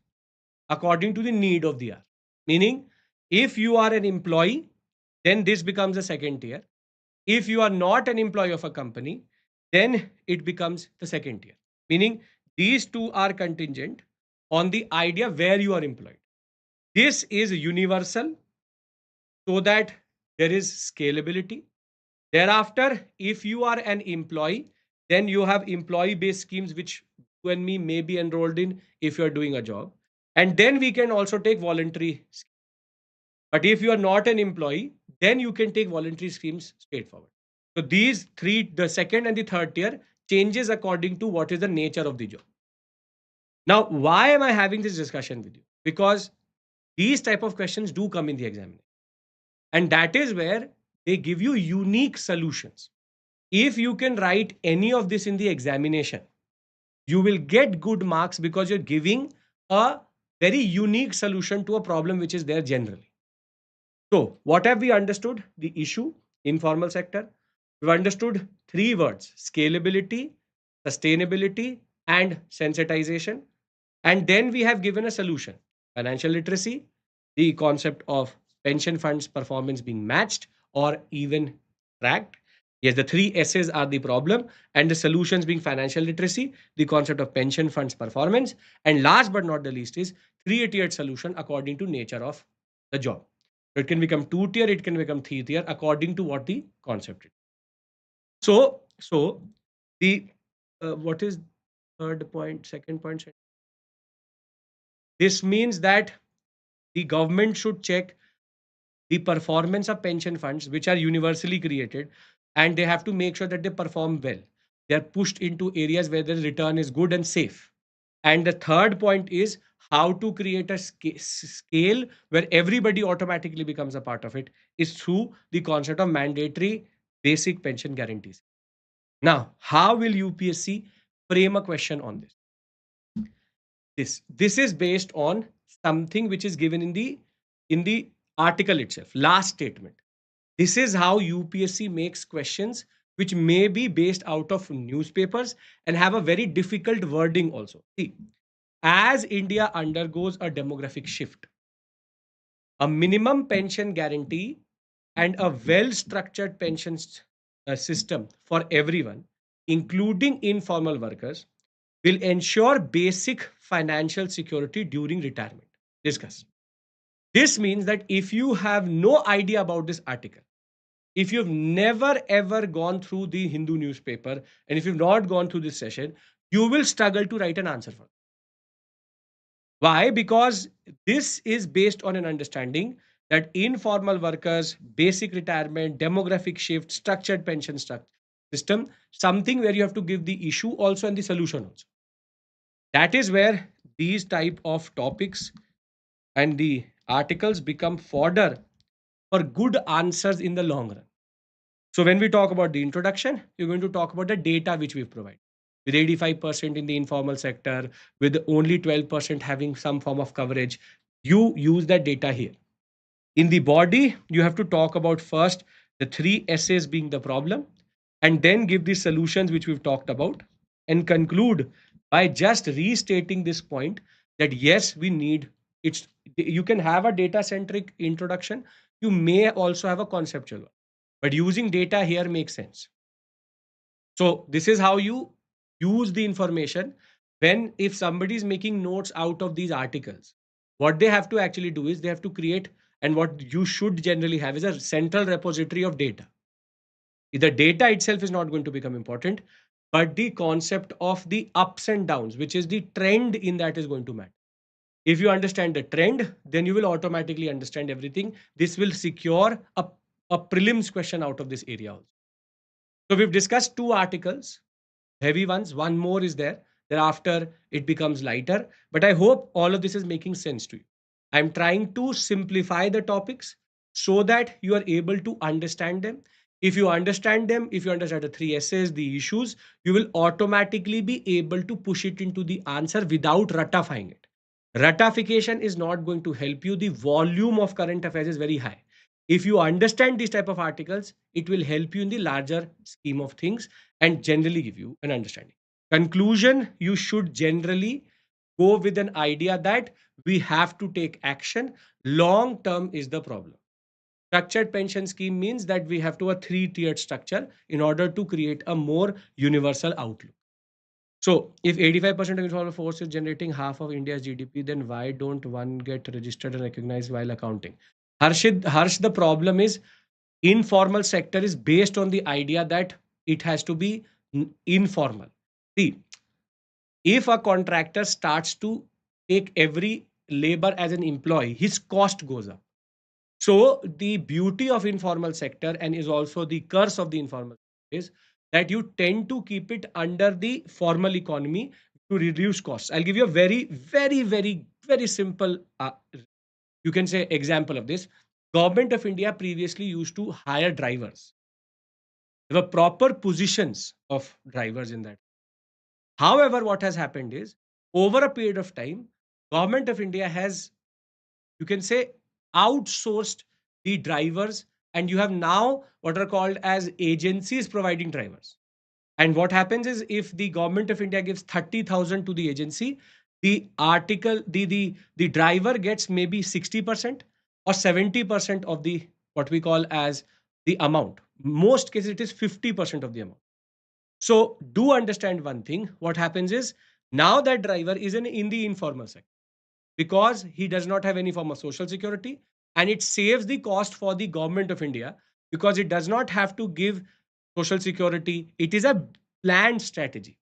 according to the need of the hour. Meaning, if you are an employee, then this becomes a second tier. If you are not an employee of a company, then it becomes the second tier. Meaning, these two are contingent on the idea where you are employed. This is universal so that there is scalability. Thereafter, if you are an employee, then you have employee based schemes which you and me may be enrolled in if you are doing a job. And then we can also take voluntary schemes. But if you are not an employee, then you can take voluntary schemes straightforward. So these three, the second and the third tier, changes according to what is the nature of the job. Now, why am I having this discussion with you? Because these type of questions do come in the examination. And that is where they give you unique solutions. If you can write any of this in the examination, you will get good marks because you're giving a very unique solution to a problem which is there generally. So, what have we understood? The issue, informal sector. We've understood three words: scalability, sustainability, and sensitization. And then we have given a solution: financial literacy, the concept of pension funds performance being matched or even tracked. Yes, the three S's are the problem, and the solutions being financial literacy, the concept of pension funds performance, and last but not the least is three-tiered solution according to nature of the job. So it can become two-tier, it can become three-tier according to what the concept is. So the what is third point, second point? This means that the government should check the performance of pension funds, which are universally created, and they have to make sure that they perform well. They are pushed into areas where the return is good and safe. And the third point is how to create a scale where everybody automatically becomes a part of it is through the concept of mandatory basic pension guarantees. Now, how will UPSC frame a question on this? This is based on something which is given in the article itself, last statement. This is how UPSC makes questions which may be based out of newspapers and have a very difficult wording also. See, as India undergoes a demographic shift, a minimum pension guarantee and a well structured pension system for everyone, including informal workers, will ensure basic financial security during retirement. Discuss. This means that if you have no idea about this article, if you've never ever gone through the Hindu newspaper, and if you've not gone through this session, you will struggle to write an answer for it. Why? Because this is based on an understanding that informal workers, basic retirement, demographic shift, structured pension system, something where you have to give the issue also and the solution also. That is where these type of topics and the articles become fodder for good answers in the long run. So when we talk about the introduction, we're going to talk about the data which we've provided. With 85% in the informal sector, with only 12% having some form of coverage, you use that data here. In the body, you have to talk about first the three essays being the problem, and then give the solutions which we've talked about, and conclude by just restating this point that yes, we need it's you can have a data centric introduction, you may also have a conceptual one, but using data here makes sense. So this is how you use the information. When if somebody is making notes out of these articles, what they have to actually do is they have to create, and what you should generally have is a central repository of data. The data itself is not going to become important, but the concept of the ups and downs, which is the trend in that, is going to matter. If you understand the trend, then you will automatically understand everything. This will secure a prelims question out of this area also. So we've discussed two articles, heavy ones. One more is there. Thereafter, it becomes lighter. But I hope all of this is making sense to you. I'm trying to simplify the topics so that you are able to understand them. If you understand them, if you understand the three essays, the issues, you will automatically be able to push it into the answer without ratifying it. Ratification is not going to help you. The volume of current affairs is very high. If you understand these type of articles, it will help you in the larger scheme of things and generally give you an understanding. Conclusion, you should generally go with an idea that we have to take action. Long term is the problem. Structured pension scheme means that we have to a three-tiered structure in order to create a more universal outlook. So if 85% of informal force is generating half of India's GDP, then why don't one get registered and recognized while accounting? Harsh, the problem is informal sector is based on the idea that it has to be informal. See, if a contractor starts to take every labor as an employee, his cost goes up. So the beauty of informal sector, and is also the curse of the informal sector, is that you tend to keep it under the formal economy to reduce costs. I'll give you a very simple, you can say, example of this. Government of India previously used to hire drivers. There were proper positions of drivers in that. However, what has happened is, over a period of time, Government of India has, you can say, outsourced the drivers, and you have now what are called as agencies providing drivers. And what happens is, if the Government of India gives 30,000 to the agency, the article, the driver gets maybe 60% or 70% of the what we call as the amount. Most cases it is 50% of the amount. So do understand one thing. What happens is now that driver is in the informal sector because he does not have any form of social security, and it saves the cost for the government of India because it does not have to give social security. It is a planned strategy.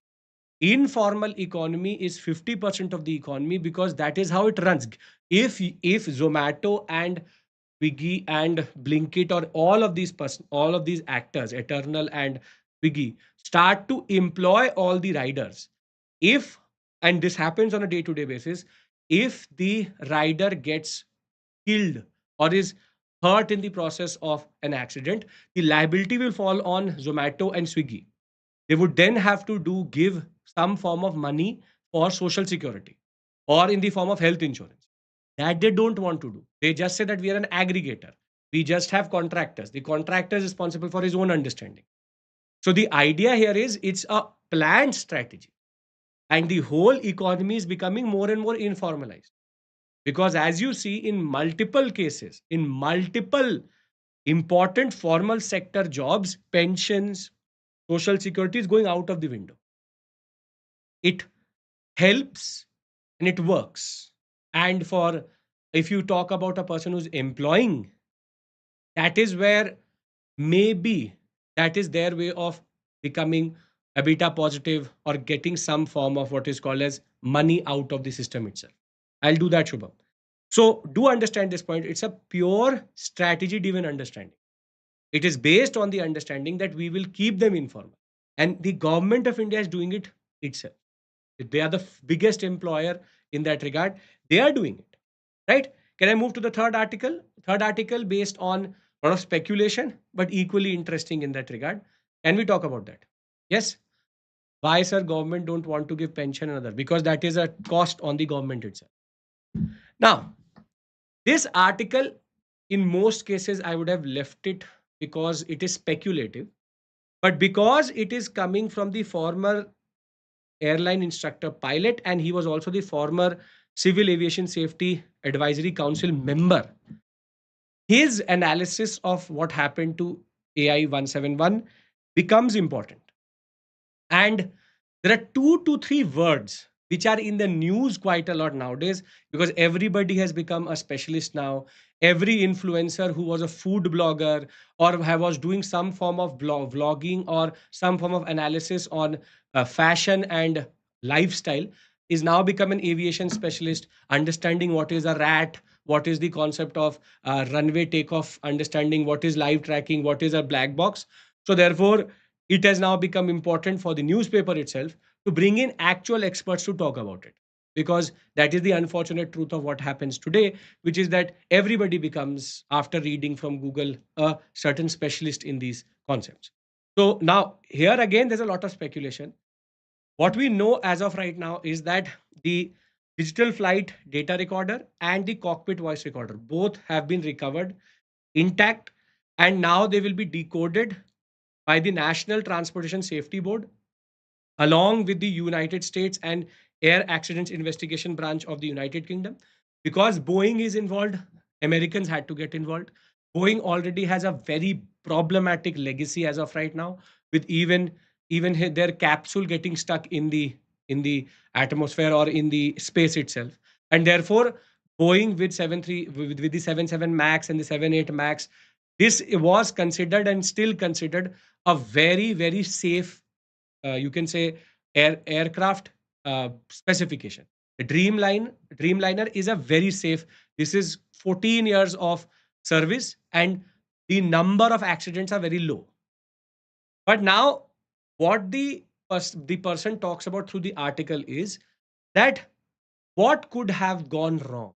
Informal economy is 50% of the economy because that is how it runs. If Zomato and Swiggy and Blinkit or all of these actors, Eternal and Swiggy, start to employ all the riders, if and this happens on a day-to-day basis, if the rider gets killed or is hurt in the process of an accident, the liability will fall on Zomato and Swiggy. They would then have to give some form of money for social security or in the form of health insurance. That they don't want to do. They just say that we are an aggregator. We just have contractors. The contractor is responsible for his own understanding. So the idea here is it's a planned strategy, and the whole economy is becoming more and more informalized. Because as you see in multiple cases, in multiple important formal sector jobs, pensions, social security is going out of the window. It helps and it works. And for if you talk about a person who's employing, that is where maybe that is their way of becoming a beta positive or getting some form of what is called as money out of the system itself. I'll do that, Shubham. So do understand this point. It's a pure strategy driven understanding. It is based on the understanding that we will keep them informal. And the government of India is doing it itself. They are the biggest employer in that regard. They are doing it, right? Can I move to the third article? Third article based on a lot of speculation, but equally interesting in that regard. Can we talk about that? Yes. Why, sir, government don't want to give pension and other? Because that is a cost on the government itself. Now, this article, in most cases, I would have left it because it is speculative. But because it is coming from the former airline instructor pilot, and he was also the former Civil Aviation Safety Advisory Council member, his analysis of what happened to AI 171 becomes important. And there are 2 to 3 words which are in the news quite a lot nowadays because everybody has become a specialist now. Every influencer who was a food blogger or was doing some form of vlogging or some form of analysis on fashion and lifestyle is now become an aviation specialist, understanding what is a rat, what is the concept of runway takeoff, understanding what is live tracking, what is a black box. So therefore, it has now become important for the newspaper itself to bring in actual experts to talk about it, because that is the unfortunate truth of what happens today, which is that everybody becomes, after reading from Google, a certain specialist in these concepts. So now here again there's a lot of speculation. What we know as of right now is that the digital flight data recorder and the cockpit voice recorder both have been recovered intact, and now they will be decoded by the National Transportation Safety Board along with the United States and Air Accidents Investigation Branch of the United Kingdom. Because Boeing is involved, Americans had to get involved. Boeing already has a very problematic legacy as of right now, with even their capsule getting stuck in the atmosphere or in the space itself. And therefore, Boeing with 73 with the 77 Max and the 78 Max, this was considered and still considered a very safe, you can say, aircraft specification. The Dreamliner is a very safe. This is 14 years of service, and the number of accidents are very low. But now, what the person talks about through the article is that what could have gone wrong,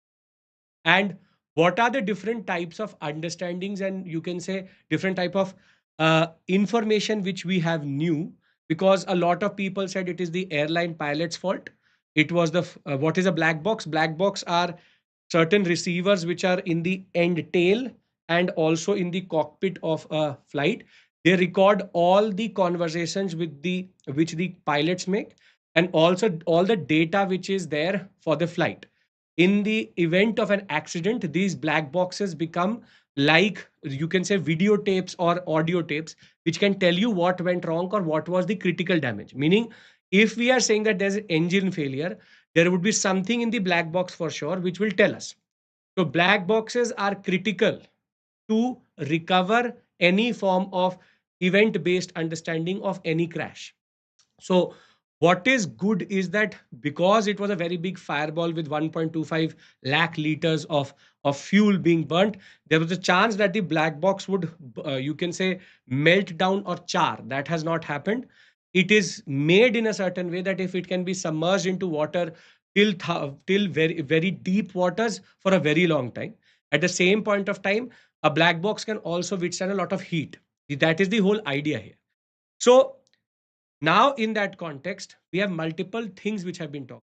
and what are the different types of understandings, and you can say different type of information which we have new, because a lot of people said it is the airline pilot's fault. It was what is a black box? Black box are certain receivers which are in the end tail and also in the cockpit of a flight. They record all the conversations with the which the pilots make, and also all the data which is there for the flight. In the event of an accident, these black boxes become like, you can say, videotapes or audio tapes, which can tell you what went wrong or what was the critical damage. Meaning, if we are saying that there's an engine failure, there would be something in the black box for sure which will tell us. So black boxes are critical to recover any form of event based understanding of any crash. So what is good is that because it was a very big fireball with 1.25 lakh liters of fuel being burnt, there was a chance that the black box would, you can say, melt down or char. That has not happened. It is made in a certain way that if it can be submerged into water till very very deep waters for a very long time, at the same point of time, a black box can also withstand a lot of heat. That is the whole idea here. So now, in that context, we have multiple things which have been talked.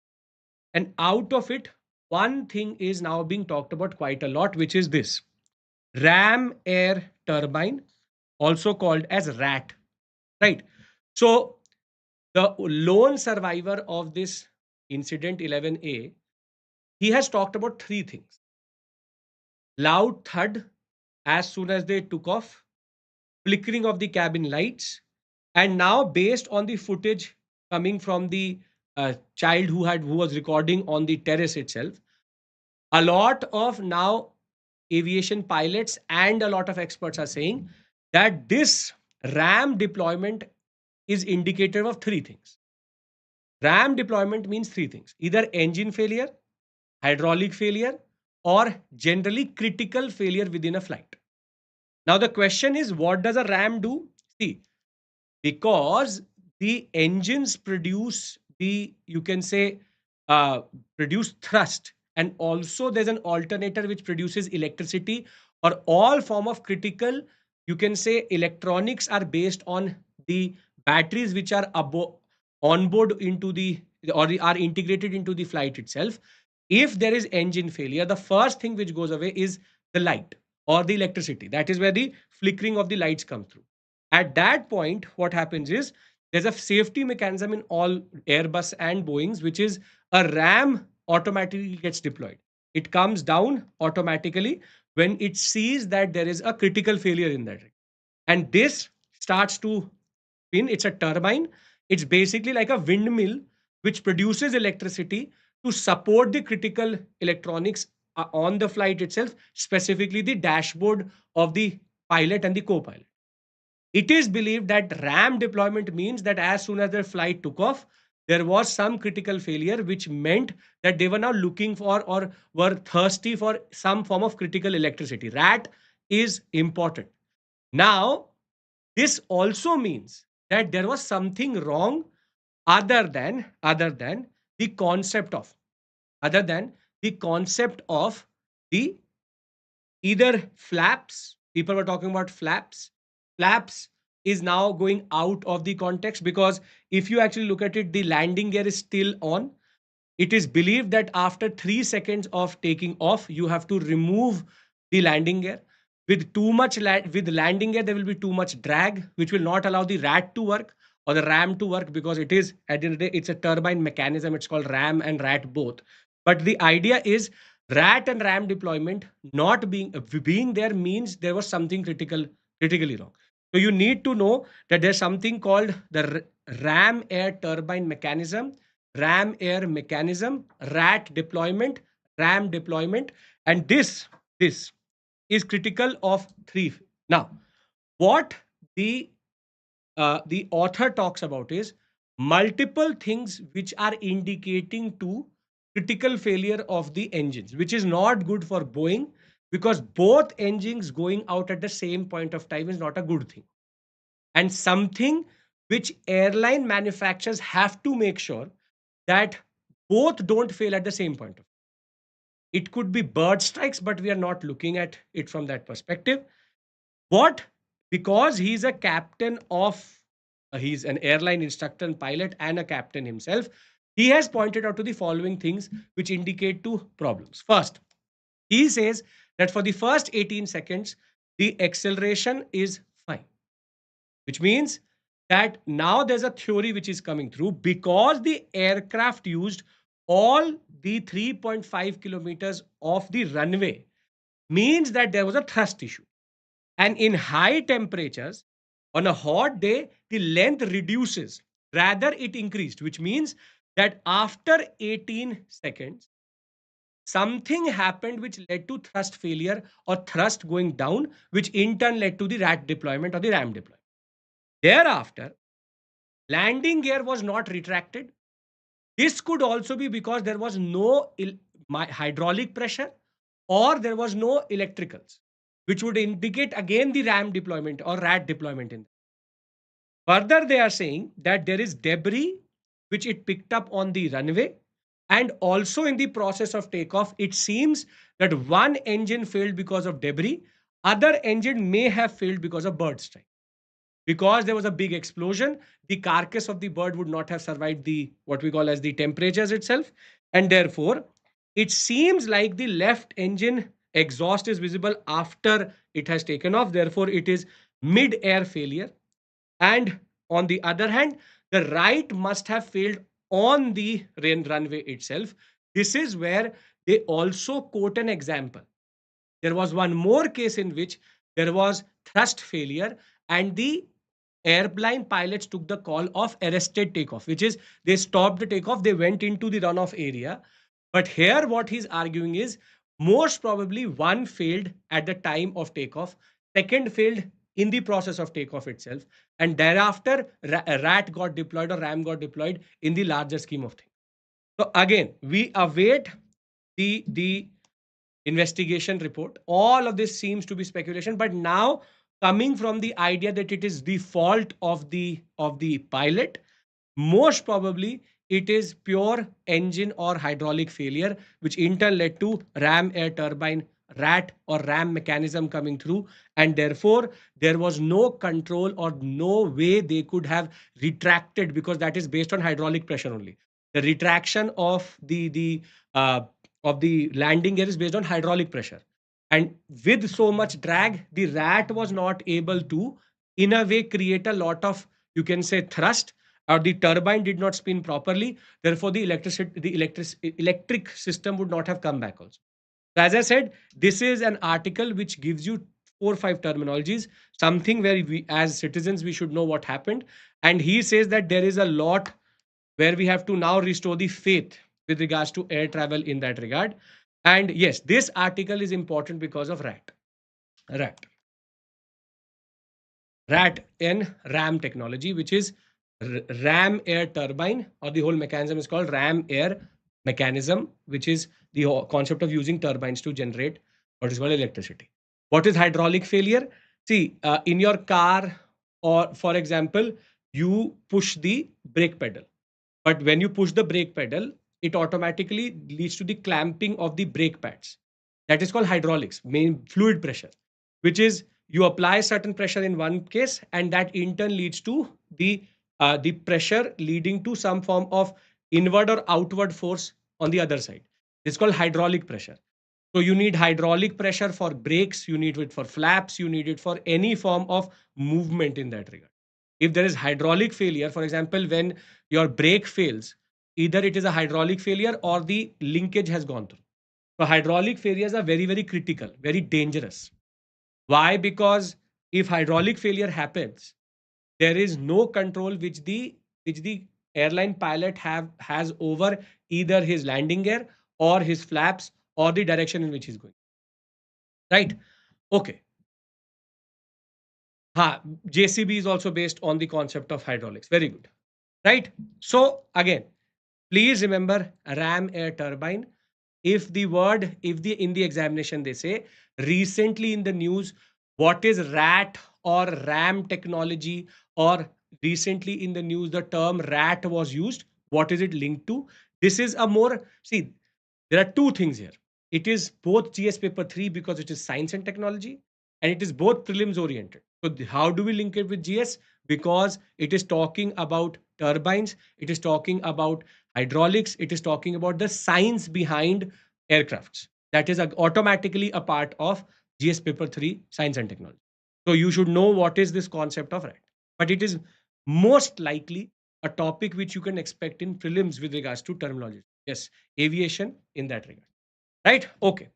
And out of it, one thing is now being talked about quite a lot, which is this ram air turbine, also called as RAT. Right. So, the lone survivor of this incident 11A, he has talked about three things: loud thud as soon as they took off, flickering of the cabin lights, and now based on the footage coming from the child who was recording on the terrace itself, a lot of now aviation pilots and a lot of experts are saying that this ram deployment is indicative of three things. Ram deployment means three things: either engine failure, hydraulic failure, or generally critical failure within a flight. Now the question is, what does a ram do? See, because the engines produce the, you can say, uh, produce thrust, and also there's an alternator which produces electricity, or all form of critical, you can say, electronics are based on the batteries which are on board into the, or are integrated into the flight itself. If there is engine failure, the first thing which goes away is the light or the electricity. That is where the flickering of the lights come through. At that point, what happens is there's a safety mechanism in all Airbus and Boeings, which is a RAM automatically gets deployed. It comes down automatically when it sees that there is a critical failure in that. And this starts to spin. It's a turbine. It's basically like a windmill which produces electricity to support the critical electronics on the flight itself, specifically the dashboard of the pilot and the co-pilot. It is believed that RAM deployment means that as soon as the flight took off, there was some critical failure, which meant that they were now looking for or were thirsty for some form of critical electricity. RAT is important. Now, this also means that there was something wrong other than the concept of other than the concept of the either flaps. People were talking about flaps is now going out of the context, because if you actually look at it, the landing gear is still on. It is believed that after 3 seconds of taking off, you have to remove the landing gear. With too much with landing gear, there will be too much drag, which will not allow the rat to work or the ram to work, because it is, at the end of the day, it's a turbine mechanism. It's called ram and rat both. But the idea is rat and ram deployment not being there means there was something critically wrong. So you need to know that there's something called the ram air turbine mechanism, ram air mechanism, rat deployment, ram deployment, and this is critical of three. Now, what the the author talks about is multiple things which are indicating to critical failure of the engines, which is not good for Boeing, because both engines going out at the same point of time is not a good thing, and something which airline manufacturers have to make sure that both don't fail at the same point of. It could be bird strikes, but we are not looking at it from that perspective. What? Because he's a captain of, he's an airline instructor and pilot and a captain himself, he has pointed out to the following things which indicate two problems. First, he says that for the first 18 seconds, the acceleration is fine, which means that now there's a theory which is coming through because the aircraft used all the 3.5 kilometers of the runway means that there was a thrust issue. And in high temperatures, on a hot day, the length reduces, rather, it increased, which means that after 18 seconds, something happened which led to thrust failure or thrust going down, which in turn led to the rat deployment or the ram deployment. Thereafter, landing gear was not retracted. This could also be because there was no hydraulic pressure or there was no electricals, which would indicate again the ram deployment or rat deployment in. Further, they are saying that there is debris which it picked up on the runway, and also in the process of takeoff, it seems that one engine failed because of debris, other engine may have failed because of bird strike. Because there was a big explosion, the carcass of the bird would not have survived the what we call as the temperatures itself, and therefore it seems like the left engine exhaust is visible after it has taken off. Therefore, it is mid-air failure, and on the other hand, the right must have failed on the runway itself. This is where they also quote an example. There was one more case in which there was thrust failure and the airline pilots took the call of arrested takeoff, which is they stopped the takeoff, they went into the runoff area. But here, what he's arguing is most probably one failed at the time of takeoff, second failed in the process of takeoff itself, and thereafter, a rat got deployed or ram got deployed in the larger scheme of things. So, again, we await the investigation report. All of this seems to be speculation, but now coming from the idea that it is the fault of the pilot, most probably it is pure engine or hydraulic failure, which in turn led to ram air turbine rat or ram mechanism coming through, and therefore there was no control or no way they could have retracted, because that is based on hydraulic pressure only. The retraction of the landing gear is based on hydraulic pressure, and with so much drag, the rat was not able to in a way create a lot of, you can say, thrust, or the turbine did not spin properly. Therefore, the electric system would not have come back also. So as I said, this is an article which gives you 4 or 5 terminologies, something where we as citizens we should know what happened. And he says that there is a lot where we have to now restore the faith with regards to air travel in that regard. And yes, this article is important because of rat rat and ram technology, which is ram air turbine, or the whole mechanism is called ram air mechanism, which is the concept of using turbines to generate what is called electricity. What is hydraulic failure? See, in your car, or for example, you push the brake pedal, but when you push the brake pedal, it automatically leads to the clamping of the brake pads. That is called hydraulics, main fluid pressure, which is you apply certain pressure in one case, and that in turn leads to the pressure leading to some form of inward or outward force on the other side. It's called hydraulic pressure. So you need hydraulic pressure for brakes, you need it for flaps, you need it for any form of movement in that regard. If there is hydraulic failure, for example, when your brake fails, either it is a hydraulic failure or the linkage has gone through. So hydraulic failures are very, very critical, very dangerous. Why? Because if hydraulic failure happens, there is no control which the airline pilot has over either his landing gear or his flaps or the direction in which he's going. Right? Okay. JCB is also based on the concept of hydraulics. Very good. Right? So again, please remember ram air turbine. If the in the examination they say recently in the news, what is rat or ram technology, or recently in the news the term rat was used, what is it linked to? This is a more, see, there are two things here. It is both GS paper 3 because it is science and technology, and it is both prelims oriented. So how do we link it with GS? Because it is talking about turbines, it is talking about hydraulics, it is talking about the science behind aircrafts. That is automatically a part of GS paper 3 science and technology. So you should know what is this concept of rat. But it is most likely a topic which you can expect in prelims with regards to terminology. Yes, aviation in that regard. Right? Okay.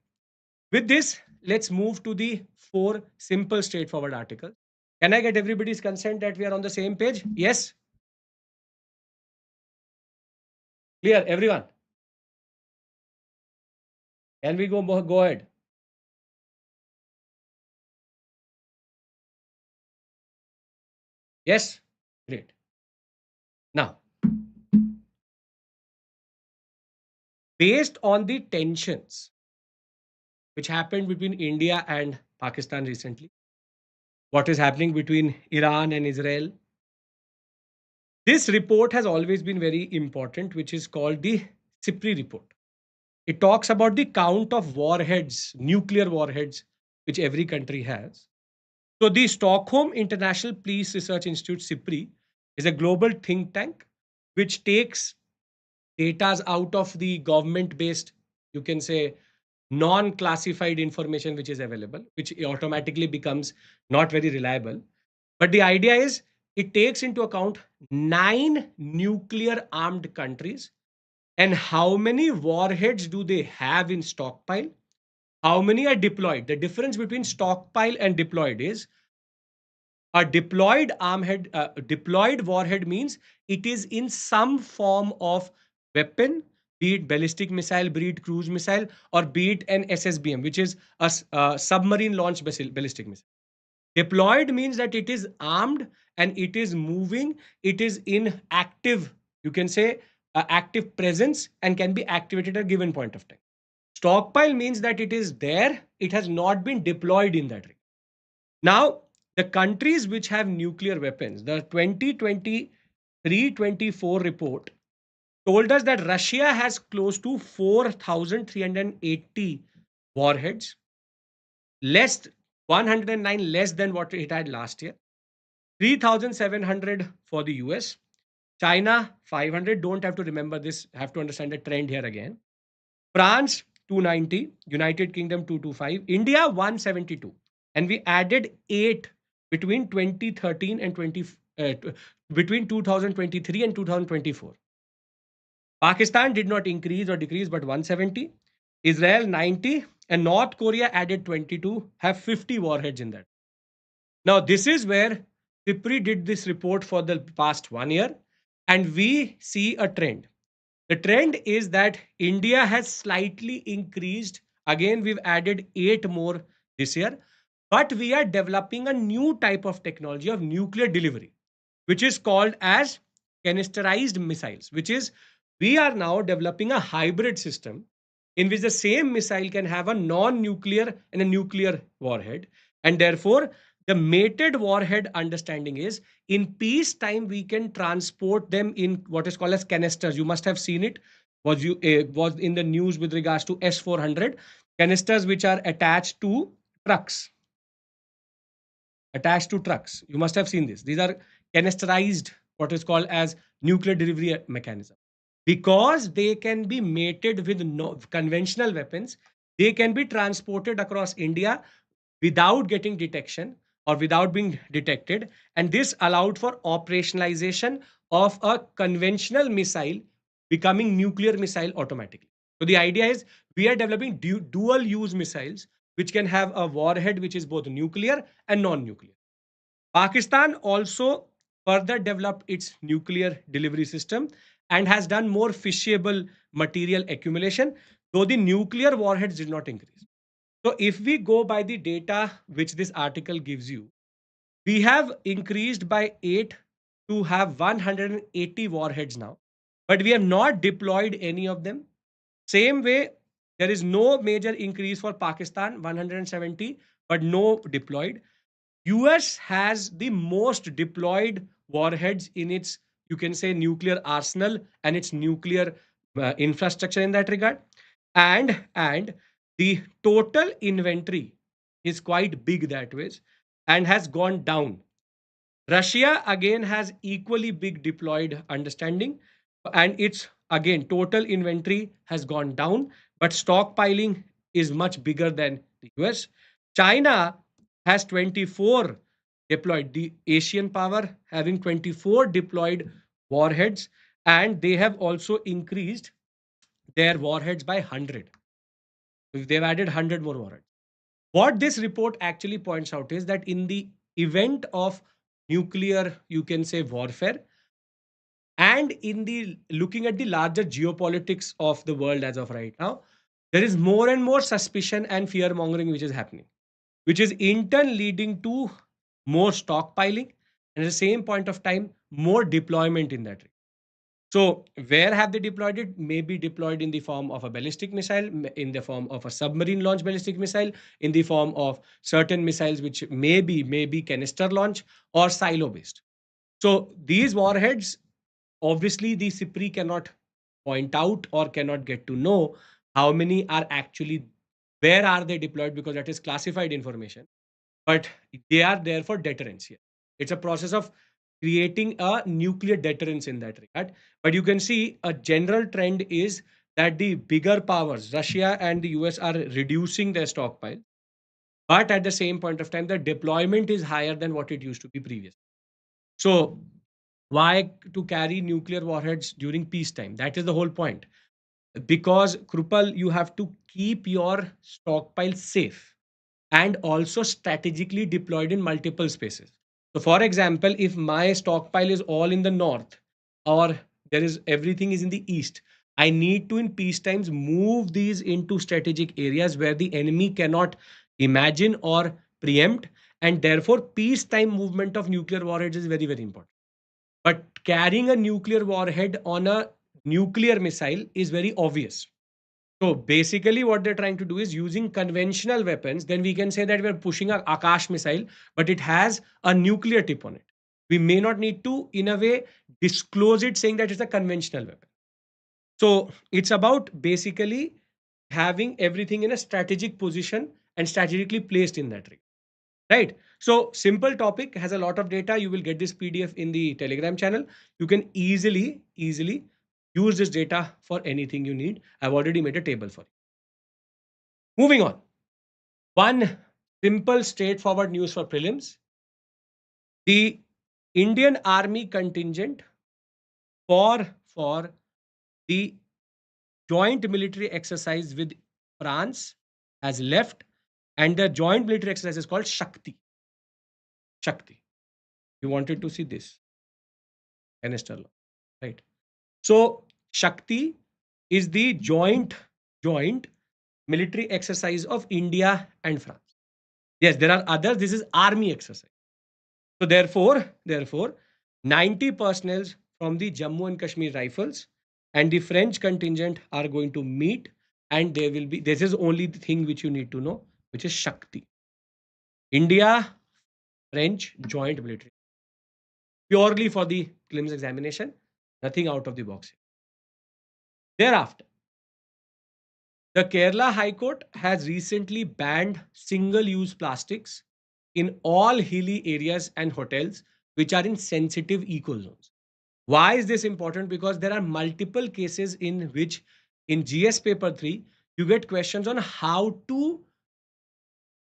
With this, let's move to the four simple, straightforward articles. Can I get everybody's consent that we are on the same page? Yes? Clear, everyone? Can we go ahead? Yes? Great. Now, based on the tensions which happened between India and Pakistan recently, what is happening between Iran and Israel, this report has always been very important, which is called the SIPRI report. It talks about the count of warheads, nuclear warheads, which every country has. So, the Stockholm International Peace Research Institute, SIPRI, is a global think tank which takes data out of the government based, you can say, non classified information which is available, which automatically becomes not very reliable. But the idea is it takes into account nine nuclear armed countries and how many warheads do they have in stockpile, how many are deployed. The difference between stockpile and deployed is a deployed warhead means it is in some form of weapon, be it ballistic missile, be it cruise missile, or be it an SSBM, which is a submarine launched ballistic missile. Deployed means that it is armed and it is moving, it is in active, you can say, active presence and can be activated at a given point of time. Stockpile means that it is there, it has not been deployed in that. Now, the countries which have nuclear weapons, the 2023-24 report told us that Russia has close to 4,380 warheads, less 109 less than what it had last year, 3,700 for the US, China 500, don't have to remember this, have to understand the trend here again. France 290, United Kingdom 225, India 172. And we added 8 between 2013 and between 2023 and 2024. Pakistan did not increase or decrease but 170, Israel 90, and North Korea added 22, have 50 warheads in that. Now this is where SIPRI did this report for the past 1 year, and we see a trend. The trend is that India has slightly increased. Again, we've added 8 more this year, but we are developing a new type of technology of nuclear delivery, which is called as canisterized missiles, which is we are now developing a hybrid system in which the same missile can have a non-nuclear and a nuclear warhead. And therefore, the mated warhead understanding is in peacetime we can transport them in what is called as canisters. You must have seen it. Was in the news with regards to S400 canisters which are attached to trucks. Attached to trucks. You must have seen this. These are canisterized, what is called as nuclear delivery mechanism. Because they can be mated with conventional weapons, they can be transported across India without getting detection or without being detected. And this allowed for operationalization of a conventional missile becoming nuclear missile automatically. So the idea is we are developing dual use missiles which can have a warhead which is both nuclear and non-nuclear. Pakistan also further developed its nuclear delivery system and has done more fissionable material accumulation, though the nuclear warheads did not increase. So if we go by the data which this article gives you, we have increased by 8 to have 180 warheads now, but we have not deployed any of them. Same way, there is no major increase for Pakistan, 170, but no deployed. US has the most deployed warheads in its, you can say, nuclear arsenal and its nuclear infrastructure in that regard. And the total inventory is quite big that way and has gone down. Russia again has equally big deployed understanding, and its again total inventory has gone down, but stockpiling is much bigger than the US. China has 24 deployed. The Asian power having 24 deployed warheads, and they have also increased their warheads by 100. They've added 100 more warheads. What this report actually points out is that in the event of nuclear, you can say, warfare, and in the looking at the larger geopolitics of the world as of right now, there is more and more suspicion and fear mongering which is happening, which is in turn leading to more stockpiling and at the same point of time more deployment in that region. So where have they deployed it? Maybe deployed in the form of a ballistic missile, in the form of a submarine launch ballistic missile, in the form of certain missiles which may be canister launch or silo based. So these warheads, obviously the SIPRI cannot point out or cannot get to know how many are actually, where are they deployed, because that is classified information, but they are there for deterrence here. It's a process of creating a nuclear deterrence in that regard. But you can see a general trend is that the bigger powers, Russia and the US, are reducing their stockpile. But at the same point of time, the deployment is higher than what it used to be previously. So why to carry nuclear warheads during peacetime? That is the whole point. Because Krupal, you have to keep your stockpile safe and also strategically deployed in multiple spaces. So, for example, if my stockpile is all in the north, or there is everything is in the east, I need to in peace times move these into strategic areas where the enemy cannot imagine or preempt, and therefore peacetime movement of nuclear warheads is very, very important. But carrying a nuclear warhead on a nuclear missile is very obvious. So basically, what they're trying to do is using conventional weapons. Then we can say that we're pushing a Akash missile, but it has a nuclear tip on it. We may not need to, in a way, disclose it, saying that it's a conventional weapon. So it's about basically having everything in a strategic position and strategically placed in that ring. Right. So simple topic, has a lot of data. You will get this PDF in the Telegram channel. You can easily use this data for anything you need. I've already made a table for you. Moving on. One simple, straightforward news for prelims. The Indian Army contingent for the joint military exercise with France has left, and the joint military exercise is called Shakti. Shakti. You wanted to see this canister law, right? So Shakti is the joint military exercise of India and France. Yes, there are others. This is army exercise. So therefore, 90 personnel from the Jammu and Kashmir Rifles and the French contingent are going to meet, and there will be, this is only the thing which you need to know, which is Shakti. India, French joint military. Purely for the prelims examination, nothing out of the box. Thereafter, the Kerala High Court has recently banned single-use plastics in all hilly areas and hotels which are in sensitive eco zones. Why is this important? Because there are multiple cases in which in GS paper 3 you get questions on how to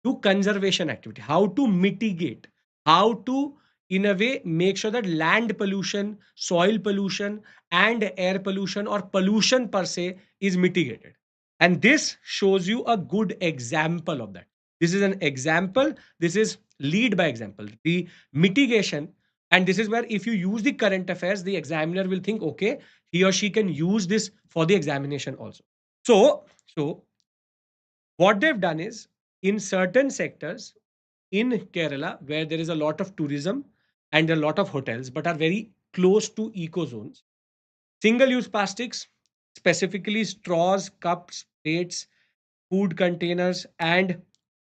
do conservation activity, how to mitigate, how to in a way make sure that land pollution, soil pollution and air pollution or pollution per se is mitigated. And this shows you a good example of that. This is an example. This is lead by example. The mitigation, and this is where if you use the current affairs, the examiner will think, okay, he or she can use this for the examination also. So what they've done is in certain sectors in Kerala where there is a lot of tourism and a lot of hotels, but are very close to eco zones, single use plastics, specifically straws, cups, plates, food containers, and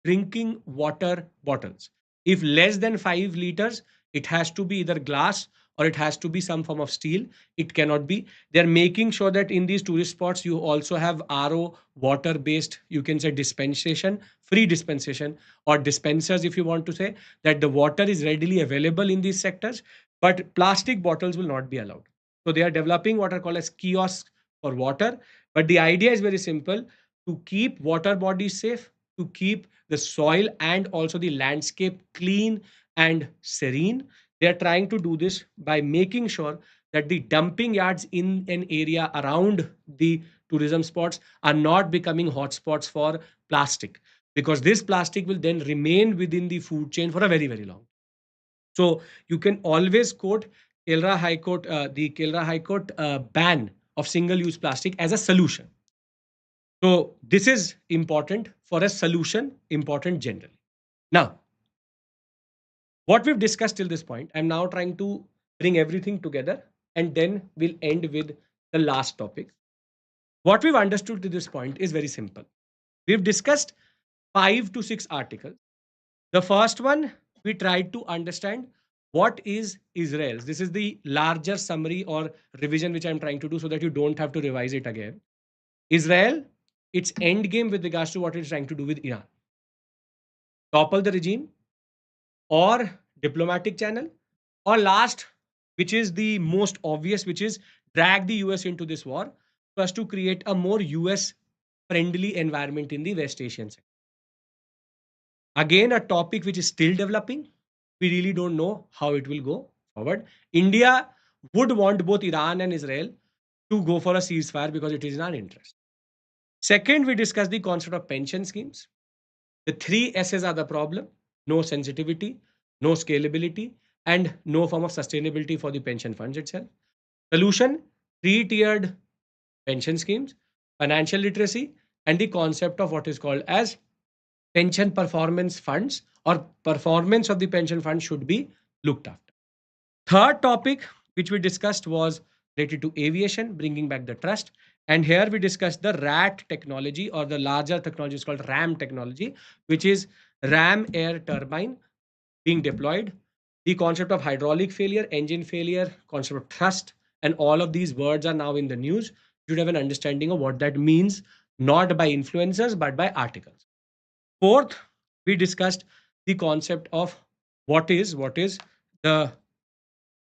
drinking water bottles. If less than 5 liters, it has to be either glass or it has to be some form of steel. It cannot be. They're making sure that in these tourist spots, you also have RO water based, you can say dispensation, free dispensation, or dispensers, if you want to say, that the water is readily available in these sectors, but plastic bottles will not be allowed. So they are developing what are called as kiosks for water. But the idea is very simple, to keep water bodies safe, to keep the soil and also the landscape clean and serene. They are trying to do this by making sure that the dumping yards in an area around the tourism spots are not becoming hotspots for plastic, because this plastic will then remain within the food chain for a very, very long. So you can always quote the Kerala High Court ban of single-use plastic as a solution. So this is important for a solution, important generally. Now, what we've discussed till this point, I'm now trying to bring everything together, and then we'll end with the last topic. What we've understood to this point is very simple. We've discussed 5 to 6 articles. The first one, we tried to understand what is Israel's. This is the larger summary or revision which I'm trying to do so that you don't have to revise it again. Israel, its end game with regards to what it's trying to do with Iran. Topple the regime, or diplomatic channel, or last, which is the most obvious, which is drag the US into this war so as to create a more US friendly environment in the West Asian sector. Again, a topic which is still developing. We really don't know how it will go forward. India would want both Iran and Israel to go for a ceasefire because it is in our interest. Second, we discussed the concept of pension schemes. The three S's are the problem: no sensitivity, no scalability, and no form of sustainability for the pension funds itself. Solution: three-tiered pension schemes, financial literacy, and the concept of what is called as pension performance funds, or performance of the pension fund should be looked after. Third topic which we discussed was related to aviation, bringing back the trust. And here we discussed the RAT technology, or the larger technology is called RAM technology, which is ram air turbine being deployed. The concept of hydraulic failure, engine failure, concept of thrust, and all of these words are now in the news. You should have an understanding of what that means, not by influencers, but by articles. Fourth, we discussed the concept of what is the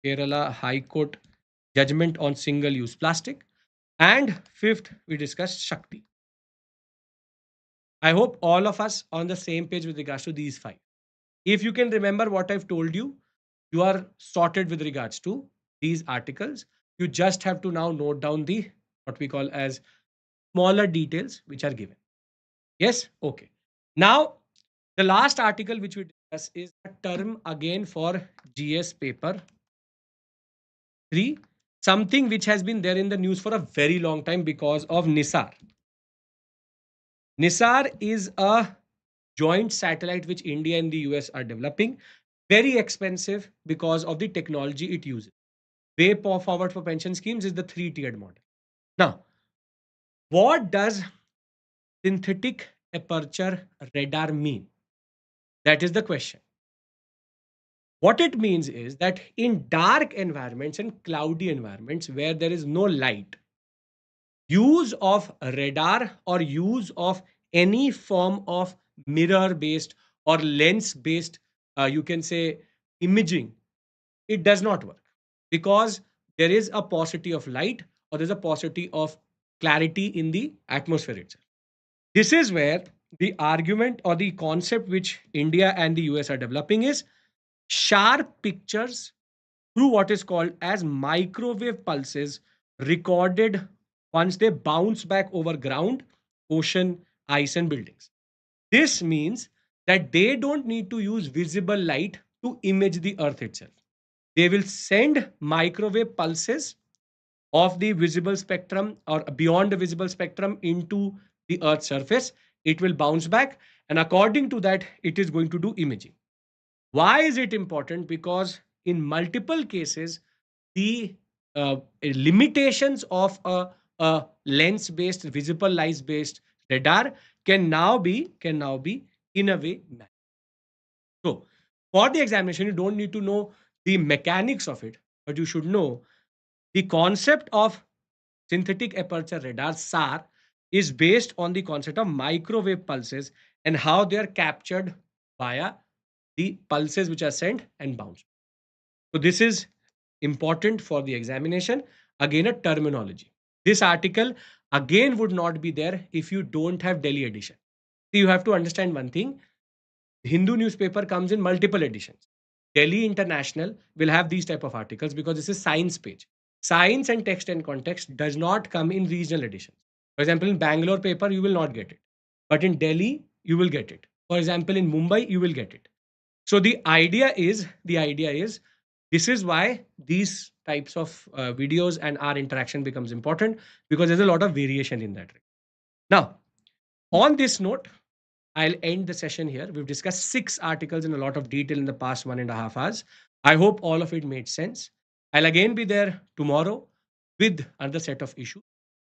Kerala High Court judgment on single-use plastic. And fifth, we discussed Shakti. I hope all of us on the same page with regards to these five. If you can remember what I've told you, you are sorted with regards to these articles. You just have to now note down the what we call as smaller details which are given. Yes? Okay. Now, the last article which we discuss is a term again for GS paper 3, something which has been there in the news for a very long time because of NISAR. NISAR is a joint satellite which India and the US are developing. Very expensive because of the technology it uses. Way forward for pension schemes is the three-tiered model. Now, what does synthetic aperture radar mean? That is the question. What it means is that in dark environments and cloudy environments where there is no light, use of radar or use of any form of mirror based or lens based, you can say, imaging, it does not work, because there is a paucity of light or there's a paucity of clarity in the atmosphere itself. This is where the argument or the concept which India and the US are developing is sharp pictures through what is called as microwave pulses recorded once they bounce back over ground, ocean, ice, and buildings. This means that they don't need to use visible light to image the earth itself. They will send microwave pulses of the visible spectrum or beyond the visible spectrum into the earth's surface. It will bounce back, and according to that, it is going to do imaging. Why is it important? Because in multiple cases, the limitations of a lens-based, visible light-based radar can now be in a way met. So, for the examination, you don't need to know the mechanics of it, but you should know the concept of synthetic aperture radar SAR is based on the concept of microwave pulses and how they are captured via the pulses which are sent and bounced. So this is important for the examination. Again, a terminology. This article again would not be there if you don't have Delhi edition. So you have to understand one thing. Hindu newspaper comes in multiple editions. Delhi International will have these type of articles because this is science page. Science and text and context does not come in regional editions. For example, in Bangalore paper, you will not get it. But in Delhi, you will get it. For example, in Mumbai, you will get it. So the idea is this is why these types of videos and our interaction becomes important, because there's a lot of variation in that. Now, on this note, I'll end the session here. We've discussed 6 articles in a lot of detail in the past 1.5 hours. I hope all of it made sense. I'll again be there tomorrow with another set of issues.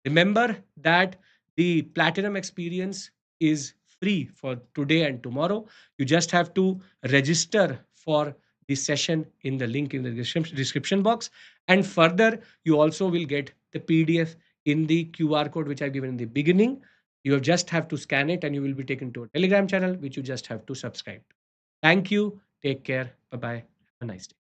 Remember that the Platinum experience is free for today and tomorrow. You just have to register for the session in the link in the description box. And further, you also will get the PDF in the QR code, which I've given in the beginning. You just have to scan it and you will be taken to a Telegram channel, which you just have to subscribe to. Thank you. Take care. Bye bye. Have a nice day.